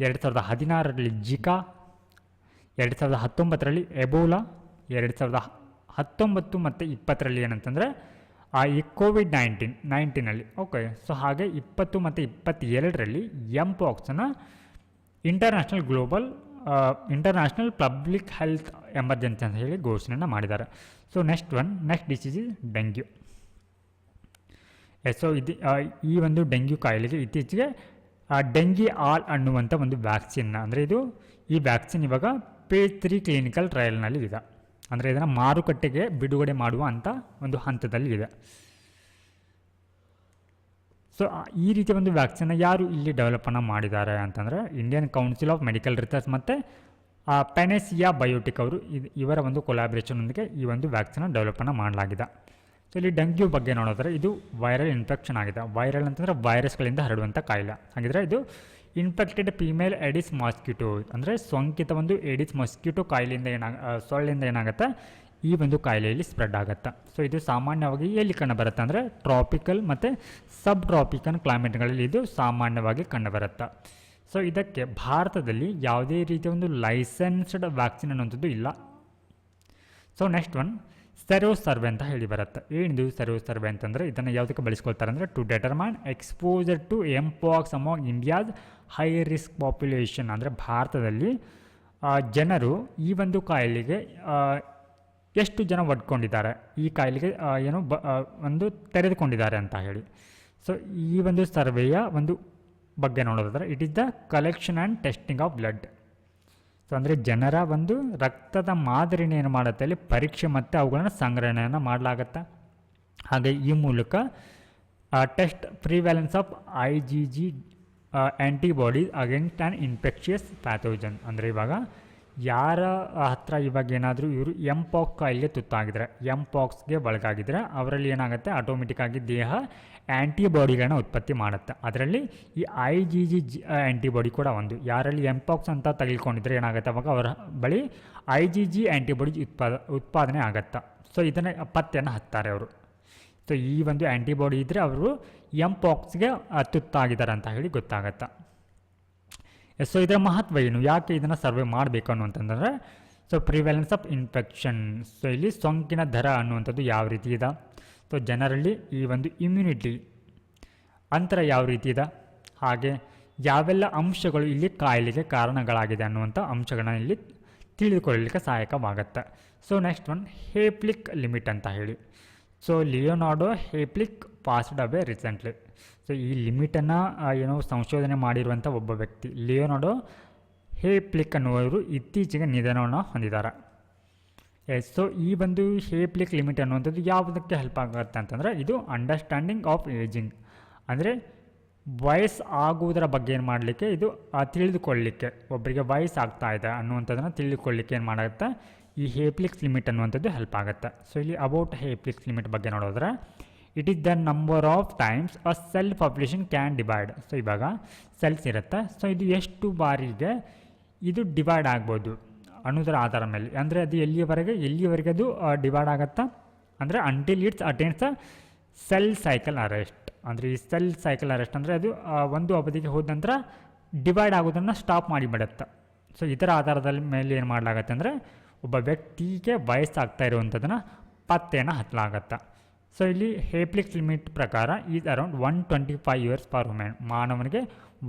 2016ರಲ್ಲಿ ಜಿಕಾ, 2019ರಲ್ಲಿ ಎಬೋಲಾ, 2019 ಮತ್ತು 20ರಲ್ಲಿ ಏನಂತಂದರೆ ಈ COVID-19 ಓಕೆ. ಸೊ ಹಾಗೆ 20 ಮತ್ತು 22ರಲ್ಲಿ ಪಾಕ್ಸನ್ನು ಇಂಟರ್ನ್ಯಾಷನಲ್ ಪಬ್ಲಿಕ್ ಹೆಲ್ತ್ ಎಮರ್ಜೆನ್ಸಿ ಅಂತ ಹೇಳಿ ಘೋಷಣೆಯನ್ನು ಮಾಡಿದ್ದಾರೆ. So next disease is dengue. So ಇದು ಈ ಒಂದು ಡೆಂಗ್ಯೂ ಕಾಯಿಲೆಗೆ ಇತ್ತೀಚೆಗೆ ಡೆಂಗಿ ಆಲ್ ಅನ್ನುವಂಥ ಒಂದು ವ್ಯಾಕ್ಸಿನ್ನ, ಅಂದರೆ ಈ ವ್ಯಾಕ್ಸಿನ್ ಇವಾಗ phase 3 ಕ್ಲಿನಿಕಲ್ ಟ್ರಯಲ್ನಲ್ಲಿ ಇದೆ. ಅಂದರೆ ಇದನ್ನು ಮಾರುಕಟ್ಟೆಗೆ ಬಿಡುಗಡೆ ಮಾಡುವ ಅಂತ ಒಂದು ಹಂತದಲ್ಲಿ ಇದೆ. ಸೊ ಈ ರೀತಿಯ ಒಂದು ವ್ಯಾಕ್ಸಿನ್ನ ಯಾರು ಇಲ್ಲಿ ಡೆವಲಪನ್ನು ಮಾಡಿದ್ದಾರೆ ಅಂತಂದರೆ Indian Council of Medical Research ಮತ್ತು ಪೆನೆಸಿಯಾ ಬಯೋಟಿಕ್ ಅವರು ಇವರ ಒಂದು ಕೊಲಾಬ್ರೇಷನ್ನೊಂದಿಗೆ ಈ ಒಂದು ವ್ಯಾಕ್ಸಿನ್ನ ಡೆವಲಪನ್ನು ಮಾಡಲಾಗಿದೆ. ಸೊ ಇಲ್ಲಿ ಡೆಂಗ್ಯೂ ಬಗ್ಗೆ ನೋಡಿದ್ರೆ ಇದು ವೈರಲ್ ಇನ್ಫೆಕ್ಷನ್ ಆಗಿದೆ. ವೈರಲ್ ಅಂತಂದರೆ ವೈರಸ್ಗಳಿಂದ ಹರಡುವಂಥ ಕಾಯಿಲೆ. ಹಾಗಿದ್ರೆ ಇದು ಇನ್ಫೆಕ್ಟೆಡ್ ಫೀಮೇಲ್ ಎಡಿಸ್ ಮಾಸ್ಕಿಟೋ, ಅಂದರೆ ಸೋಂಕಿತ ಒಂದು ಎಡಿಸ್ ಮಾಸ್ಕಿಟೋ ಕಾಯಿಲೆಯಿಂದ ಸೊಳ್ಳೆಯಿಂದ ಏನಾಗುತ್ತೆ ಈ ಒಂದು ಕಾಯಿಲೆಯಲ್ಲಿ ಸ್ಪ್ರೆಡ್ ಆಗುತ್ತೆ. ಸೊ ಇದು ಸಾಮಾನ್ಯವಾಗಿ ಎಲ್ಲಿ ಕಂಡುಬರುತ್ತೆ ಅಂದರೆ ಟ್ರಾಪಿಕಲ್ ಮತ್ತು ಸಬ್ ಟ್ರಾಪಿಕಲ್ ಕ್ಲೈಮೇಟ್ಗಳಲ್ಲಿ ಇದು ಸಾಮಾನ್ಯವಾಗಿ ಕಂಡುಬರುತ್ತೆ. ಸೊ ಇದಕ್ಕೆ ಭಾರತದಲ್ಲಿ ಯಾವುದೇ ರೀತಿಯ ಒಂದು ಲೈಸೆನ್ಸ್ಡ್ ವ್ಯಾಕ್ಸಿನ್ ಅನ್ನುವಂಥದ್ದು ಇಲ್ಲ. ಸೊ ನೆಕ್ಸ್ಟ್ ಒನ್ ಸೆರೋ ಸರ್ವೆ ಅಂತ ಹೇಳಿ ಬರುತ್ತೆ. ಏನಿದು ಸೆರೋ ಸರ್ವೆ ಅಂತಂದರೆ ಇದನ್ನು ಯಾವುದಕ್ಕೆ ಬಳಸ್ಕೊಳ್ತಾರೆ ಅಂದರೆ to determine exposure to mpox among India's high risk population, ಅಂದರೆ ಭಾರತದಲ್ಲಿ ಜನರು ಈ ಒಂದು ಕಾಯಿಲೆಗೆ ಎಷ್ಟು ಜನ ಒಡ್ಕೊಂಡಿದ್ದಾರೆ, ಈ ಕಾಯಿಲೆಗೆ ಒಂದು ತೆರೆದುಕೊಂಡಿದ್ದಾರೆ ಅಂತ ಹೇಳಿ. ಸೊ ಈ ಒಂದು ಸರ್ವೆಯ ಒಂದು ಬಗ್ಗೆ ನೋಡೋದಾದ್ರೆ it is the collection and testing of blood. So ಅಂದರೆ ಜನರ ಒಂದು ರಕ್ತದ ಮಾದರಿನ ಏನು ಮಾಡುತ್ತೆ ಅಲ್ಲಿ ಪರೀಕ್ಷೆ ಮತ್ತು ಅವುಗಳನ್ನು ಸಂಗ್ರಹಣೆಯನ್ನು ಮಾಡಲಾಗತ್ತೆ. ಹಾಗೆ ಈ ಮೂಲಕ test prevalence of IgG antibodies against an infectious pathogen. ಅಂದರೆ ಇವಾಗ ಯಾರ ಹತ್ರ ಇವಾಗ ಏನಾದರೂ ಇವರು ಎಂಪಾಕ್ಸ್ ಕಾಯಿಲೆಗೆ ತುತ್ತಾಗಿದ್ರೆ, ಎಂಪಾಕ್ಸ್ಗೆ ಒಳಗಾಗಿದ್ರೆ ಅವರಲ್ಲಿ ಏನಾಗುತ್ತೆ ಆಟೋಮೆಟಿಕ್ಕಾಗಿ ದೇಹ ಆ್ಯಂಟಿಬಾಡಿಗಳನ್ನ ಉತ್ಪತ್ತಿ ಮಾಡುತ್ತೆ. ಅದರಲ್ಲಿ ಈ IgG ಆ್ಯಂಟಿಬಾಡಿ ಕೂಡ ಒಂದು. ಯಾರಲ್ಲಿ ಎಂಪಾಕ್ಸ್ ಅಂತ ತೆಗೆದುಕೊಂಡಿದ್ರೆ ಏನಾಗುತ್ತೆ ಅವಾಗ ಅವರ ಬಳಿ IgG ಆ್ಯಂಟಿಬಾಡಿ ಉತ್ಪಾದನೆ ಆಗುತ್ತೆ. ಸೊ ಇದನ್ನು ಪತ್ತೆಯನ್ನು ಹತ್ತಾರೆ ಅವರು. ಸೊ ಈ ಒಂದು ಆ್ಯಂಟಿಬಾಡಿ ಇದ್ದರೆ ಅವರು ಎಂಪಾಕ್ಸ್ಗೆ ತುತ್ತಾಗಿದ್ದಾರೆ ಅಂತ ಹೇಳಿ ಗೊತ್ತಾಗತ್ತೆ. ಸೊ ಇದರ ಮಹತ್ವ ಏನು, ಯಾಕೆ ಇದನ್ನು ಸರ್ವೆ ಮಾಡಬೇಕು ಅನ್ನುವಂತಂದರೆ ಸೊ ಪ್ರಿವ್ಯಾಲೆನ್ಸ್ ಆಫ್ ಇನ್ಫೆಕ್ಷನ್. ಸೊ ಇಲ್ಲಿ ಸೋಂಕಿನ ದರ ಅನ್ನುವಂಥದ್ದು ಯಾವ ರೀತಿ ಇದೆ, ಸೊ ಜನರಲ್ಲಿ ಈ ಒಂದು ಇಮ್ಯುನಿಟಿ ಅಂತರ ಯಾವ ರೀತಿ ಇದೆ, ಹಾಗೆ ಯಾವೆಲ್ಲ ಅಂಶಗಳು ಇಲ್ಲಿ ಕಾಯಿಲೆಗೆ ಕಾರಣಗಳಾಗಿದೆ ಅನ್ನುವಂಥ ಅಂಶಗಳನ್ನ ಇಲ್ಲಿ ತಿಳಿದುಕೊಳ್ಳಲಿಕ್ಕೆ ಸಹಾಯಕವಾಗುತ್ತೆ. So next one Hayflick limit ಅಂತ ಹೇಳಿ. So Leonardo Hayflick passed away recently. So ಈ ಲಿಮಿಟನ್ನು ಸಂಶೋಧನೆ ಮಾಡಿರುವಂಥ ಒಬ್ಬ ವ್ಯಕ್ತಿ ಲಿಯೋನಾರ್ಡೋ ಹೇಪ್ಲಿಕ್ ಅನ್ನುವರು ಇತ್ತೀಚೆಗೆ ನಿಧನವನ್ನು ಹೊಂದಿದ್ದಾರೆ. ಸೊ ಈ ಒಂದು ಹೇಪ್ಲಿಕ್ ಲಿಮಿಟ್ ಅನ್ನುವಂಥದ್ದು ಯಾವುದಕ್ಕೆ ಹೆಲ್ಪ್ ಆಗುತ್ತೆ ಅಂತಂದರೆ ಇದು ಅಂಡರ್ಸ್ಟ್ಯಾಂಡಿಂಗ್ ಆಫ್ ಏಜಿಂಗ್, ಅಂದರೆ ವಯಸ್ಸು ಆಗುವುದರ ಬಗ್ಗೆ ಏನು ಮಾಡಲಿಕ್ಕೆ ಇದು ತಿಳಿದುಕೊಳ್ಳಲಿಕ್ಕೆ, ಒಬ್ಬರಿಗೆ ವಯಸ್ಸಾಗ್ತಾ ಇದೆ ಅನ್ನುವಂಥದ್ದನ್ನು ತಿಳಿದುಕೊಳ್ಳಲಿಕ್ಕೆ ಏನು ಮಾಡುತ್ತೆ ಈ ಹೇಪ್ಲಿಕ್ಸ್ ಲಿಮಿಟ್ ಅನ್ನುವಂಥದ್ದು ಹೆಲ್ಪ್ ಆಗುತ್ತೆ. ಸೊ ಇಲ್ಲಿ ಅಬೌಟ್ ಹೇಪ್ಲಿಕ್ಸ್ ಲಿಮಿಟ್ ಬಗ್ಗೆ ನೋಡಿದ್ರೆ it is the number of times a cell population can divide. So ಇವಾಗ ಸೆಲ್ಸ್ ಇರುತ್ತೆ, ಸೊ ಇದು ಎಷ್ಟು ಬಾರಿಗೆ ಇದು ಡಿವೈಡ್ ಆಗ್ಬೋದು ಅನ್ನೋದರ ಆಧಾರ ಮೇಲೆ, ಅಂದರೆ ಅದು ಎಲ್ಲಿವರೆಗೆ ಅದು ಡಿವೈಡ್ ಆಗುತ್ತಾ ಅಂದರೆ until it's attends a cell cycle arrest. ಅಂದರೆ ಈ ಸೆಲ್ ಸೈಕಲ್ ಅರೆಸ್ಟ್ ಅಂದರೆ ಅದು ಒಂದು ಅವಧಿಗೆ ಹೋದ ನಂತರ ಡಿವೈಡ್ ಆಗೋದನ್ನು ಸ್ಟಾಪ್ ಮಾಡಿಬಿಡುತ್ತೆ. ಸೊ ಇದರ ಆಧಾರದ ಮೇಲೆ ಏನು ಮಾಡಲಾಗತ್ತೆ ಅಂದರೆ ಒಬ್ಬ ವ್ಯಕ್ತಿಗೆ ವಯಸ್ಸಾಗ್ತಾ ಇರುವಂಥದ್ದನ್ನು ಪತ್ತೆಯನ್ನು ಹಚ್ಚಲಾಗತ್ತೆ. ಸೊ ಇಲ್ಲಿ ಹೇಪ್ಲಿಕ್ಸ್ ಲಿಮಿಟ್ ಪ್ರಕಾರ is around 125 years for women. ಮಾನವನಿಗೆ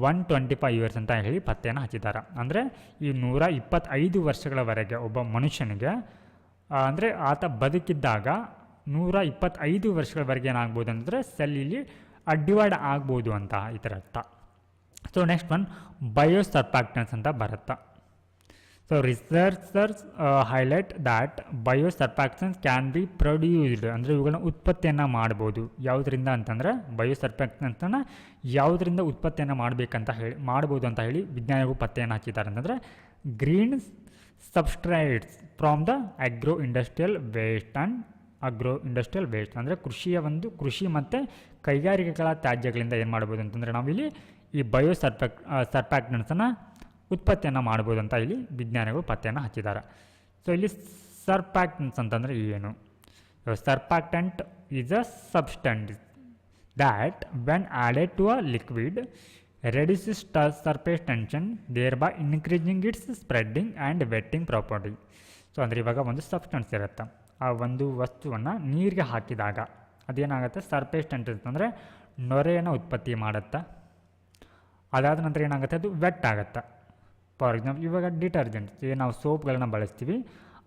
125 ಇಯರ್ಸ್ ಅಂತ ಹೇಳಿ ಪತ್ತೆಯನ್ನು ಹಚ್ಚಿದ್ದಾರೆ. ಅಂದರೆ ಈ 125 ವರ್ಷಗಳವರೆಗೆ ಒಬ್ಬ ಮನುಷ್ಯನಿಗೆ ಅಂದರೆ ಆತ ಬದುಕಿದ್ದಾಗ 125 ವರ್ಷಗಳವರೆಗೆ ಏನಾಗ್ಬೋದು ಅಂದರೆ ಸೆಲ್ ಇಲ್ಲಿ ಡಿವೈಡ್ ಆಗ್ಬೋದು ಅಂತ ಇದರ ಅರ್ಥ. ಸೊ ನೆಕ್ಸ್ಟ್ ಒನ್ ಬಯೋಸರ್ಫ್ಯಾಕ್ಟನ್ಸ್ ಅಂತ ಬರುತ್ತೆ. So researchers highlight that biosurfactants can be produced, ಅಂದರೆ ಇವುಗಳನ್ನ ಉತ್ಪತ್ತಿಯನ್ನು ಮಾಡ್ಬೋದು. ಯಾವುದರಿಂದ ಅಂತಂದರೆ ಬಯೋಸರ್ಫ್ಯಾಕ್ಟನ್ಸನ್ನು ಯಾವುದರಿಂದ ಉತ್ಪತ್ತಿಯನ್ನು ಮಾಡ್ಬೋದು ಅಂತ ಹೇಳಿ ವಿಜ್ಞಾನಿಗಳು ಪತ್ತೆಯನ್ನು ಹಚ್ಚಿದ್ದಾರೆ ಅಂತಂದರೆ green substrates from the agro industrial waste ಅಂದರೆ ಕೃಷಿ ಮತ್ತು ಕೈಗಾರಿಕೆಗಳ ತ್ಯಾಜ್ಯಗಳಿಂದ ಏನು ಮಾಡ್ಬೋದು ಅಂತಂದರೆ ನಾವಿಲ್ಲಿ ಈ ಸರ್ಫ್ಯಾಕ್ಟನ್ಸನ್ನು ಉತ್ಪತ್ತಿಯನ್ನು ಮಾಡ್ಬೋದು ಅಂತ ಇಲ್ಲಿ ವಿಜ್ಞಾನಿಗಳು ಪತ್ತೆಯನ್ನು ಹಚ್ಚಿದ್ದಾರೆ. ಸೊ ಇಲ್ಲಿ ಸರ್ಫ್ಯಾಕ್ಟನ್ಸ್ ಅಂತಂದರೆ ಏನು, surfactant is a substance that when added to a liquid reduces surface tension thereby increasing its spreading and wetting property. So ಅಂದರೆ ಇವಾಗ ಒಂದು ಸಬ್ಸ್ಟೆನ್ಸ್ ಇರುತ್ತೆ, ಆ ಒಂದು ವಸ್ತುವನ್ನು ನೀರಿಗೆ ಹಾಕಿದಾಗ ಅದೇನಾಗುತ್ತೆ ಸರ್ಫೇಸ್ ಟೆನ್ಷನ್ ಅಂದರೆ ನೊರೆಯನ್ನು ಉತ್ಪತ್ತಿ ಮಾಡುತ್ತೆ. ಅದಾದ ನಂತರ ಏನಾಗುತ್ತೆ ಅದು ವೆಟ್ ಆಗುತ್ತೆ. ಫಾರ್ ಎಕ್ಸಾಂಪಲ್ ಇವಾಗ ಡಿಟರ್ಜೆಂಟ್ಸ್ ಏನು ನಾವು ಸೋಪ್ಗಳನ್ನ ಬಳಸ್ತೀವಿ,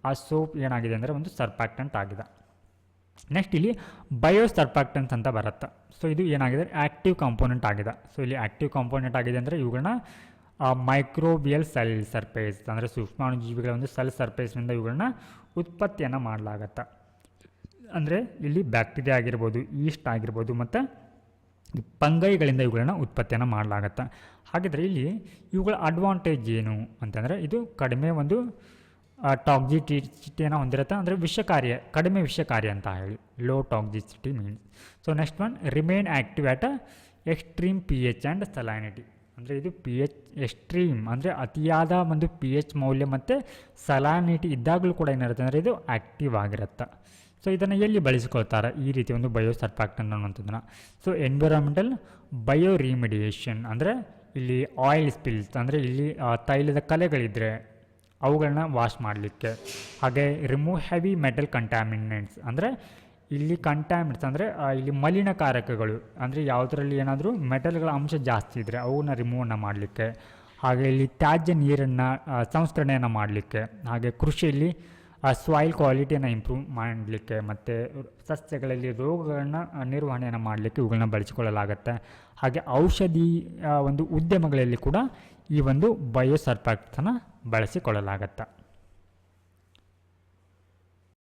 ಆ ಸೋಪ್ ಏನಾಗಿದೆ ಅಂದರೆ ಒಂದು ಸರ್ಫ್ಯಾಕ್ಟೆಂಟ್ ಆಗಿದೆ. ನೆಕ್ಸ್ಟ್ ಇಲ್ಲಿ ಬಯೋಸರ್ಫ್ಯಾಕ್ಟೆಂಟ್ಸ್ ಅಂತ ಬರುತ್ತೆ. ಸೊ ಇದು ಏನಾಗಿದೆ ಆ್ಯಕ್ಟಿವ್ ಕಾಂಪೋನೆಂಟ್ ಆಗಿದೆ. ಸೊ ಇಲ್ಲಿ ಆ್ಯಕ್ಟಿವ್ ಕಾಂಪೋನೆಂಟ್ ಆಗಿದೆ ಅಂದರೆ ಇವುಗಳನ್ನ ಮೈಕ್ರೋಬಿಯಲ್ ಸೆಲ್ ಸರ್ಫೇಸ್ ಅಂದರೆ ಸೂಕ್ಷ್ಮಾಣುಜೀವಿಗಳ ಒಂದು ಸೆಲ್ ಸರ್ಫೇಸ್ನಿಂದ ಇವುಗಳನ್ನ ಉತ್ಪತ್ತಿಯನ್ನು ಮಾಡಲಾಗತ್ತೆ. ಅಂದರೆ ಇಲ್ಲಿ ಬ್ಯಾಕ್ಟೀರಿಯಾ ಆಗಿರ್ಬೋದು, ಈಸ್ಟ್ ಆಗಿರ್ಬೋದು ಮತ್ತು ಫಂಗೈಗಳಿಂದ ಇವುಗಳನ್ನ ಉತ್ಪತ್ತಿಯನ್ನು ಮಾಡಲಾಗತ್ತೆ. ಹಾಗಿದ್ರೆ ಇಲ್ಲಿ ಇವುಗಳ ಅಡ್ವಾಂಟೇಜ್ ಏನು ಅಂತಂದರೆ ಇದು ಕಡಿಮೆ ಒಂದು ಟಾಕ್ಸಿಸಿಟಿಯನ್ನು ಹೊಂದಿರುತ್ತೆ, ಅಂದರೆ ಕಡಿಮೆ ವಿಷಕಾರಿ ಅಂತ ಹೇಳಿ low toxicity means. So next one remain active at extreme pH and salinity. ಅಂದರೆ ಇದು pH ಎಕ್ಸ್ಟ್ರೀಮ್ ಅಂದರೆ ಅತಿಯಾದ ಒಂದು pH ಮೌಲ್ಯ ಮತ್ತು ಸಲೈನಿಟಿ ಇದ್ದಾಗಲೂ ಕೂಡ ಏನಿರುತ್ತೆ ಅಂದರೆ ಇದು ಆ್ಯಕ್ಟಿವ್ ಆಗಿರುತ್ತೆ. ಸೊ ಇದನ್ನು ಎಲ್ಲಿ ಬಳಸಿಕೊಳ್ತಾರೆ ಈ ರೀತಿ ಒಂದು ಬಯೋಸರ್ಫ್ಯಾಕ್ಟೆಂಟ್ ಅನ್ನುವಂಥದ್ದನ್ನು? ಸೊ ಎನ್ವಿರಾನ್ಮೆಂಟಲ್ ಬಯೋ ರಿಮಿಡಿಯೇಷನ್ ಅಂದರೆ ಇಲ್ಲಿ ಆಯಿಲ್ ಸ್ಪಿಲ್ಸ್ ಅಂದರೆ ಇಲ್ಲಿ ತೈಲದ ಕಲೆಗಳಿದ್ದರೆ ಅವುಗಳನ್ನ ವಾಶ್ ಮಾಡಲಿಕ್ಕೆ. ಹಾಗೆ ರಿಮೂವ್ ಹೆವಿ ಮೆಟಲ್ ಕಂಟ್ಯಾಮಿನೆಂಟ್ಸ್ ಅಂದರೆ ಇಲ್ಲಿ ಕಂಟ್ಯಾಮಿನೆಂಟ್ಸ್ ಅಂದರೆ ಇಲ್ಲಿ ಮಲಿನಕಾರಕಗಳು, ಅಂದರೆ ಯಾವುದರಲ್ಲಿ ಏನಾದರೂ ಮೆಟಲ್ಗಳ ಅಂಶ ಜಾಸ್ತಿ ಇದ್ದರೆ ಅವನ್ನ ರಿಮೂವನ್ನು ಮಾಡಲಿಕ್ಕೆ. ಹಾಗೆ ಇಲ್ಲಿ ತ್ಯಾಜ್ಯ ನೀರನ್ನು ಸಂಸ್ಕರಣೆಯನ್ನು ಮಾಡಲಿಕ್ಕೆ. ಹಾಗೆ ಕೃಷಿಯಲ್ಲಿ ಸಾಯಿಲ್ ಕ್ವಾಲಿಟಿಯನ್ನು ಇಂಪ್ರೂವ್ ಮಾಡಲಿಕ್ಕೆ ಮತ್ತು ಸಸ್ಯಗಳಲ್ಲಿ ರೋಗಗಳನ್ನ ನಿರ್ವಹಣೆಯನ್ನು ಮಾಡಲಿಕ್ಕೆ ಇವುಗಳನ್ನ ಬಳಸಿಕೊಳ್ಳಲಾಗುತ್ತೆ. ಹಾಗೆ ಔಷಧಿ ಒಂದು ಉದ್ಯಮಗಳಲ್ಲಿ ಕೂಡ ಈ ಒಂದು ಬಯೋ ಸರ್ಫ್ಯಾಕ್ಟ್ಸನ್ನು ಬಳಸಿಕೊಳ್ಳಲಾಗತ್ತೆ.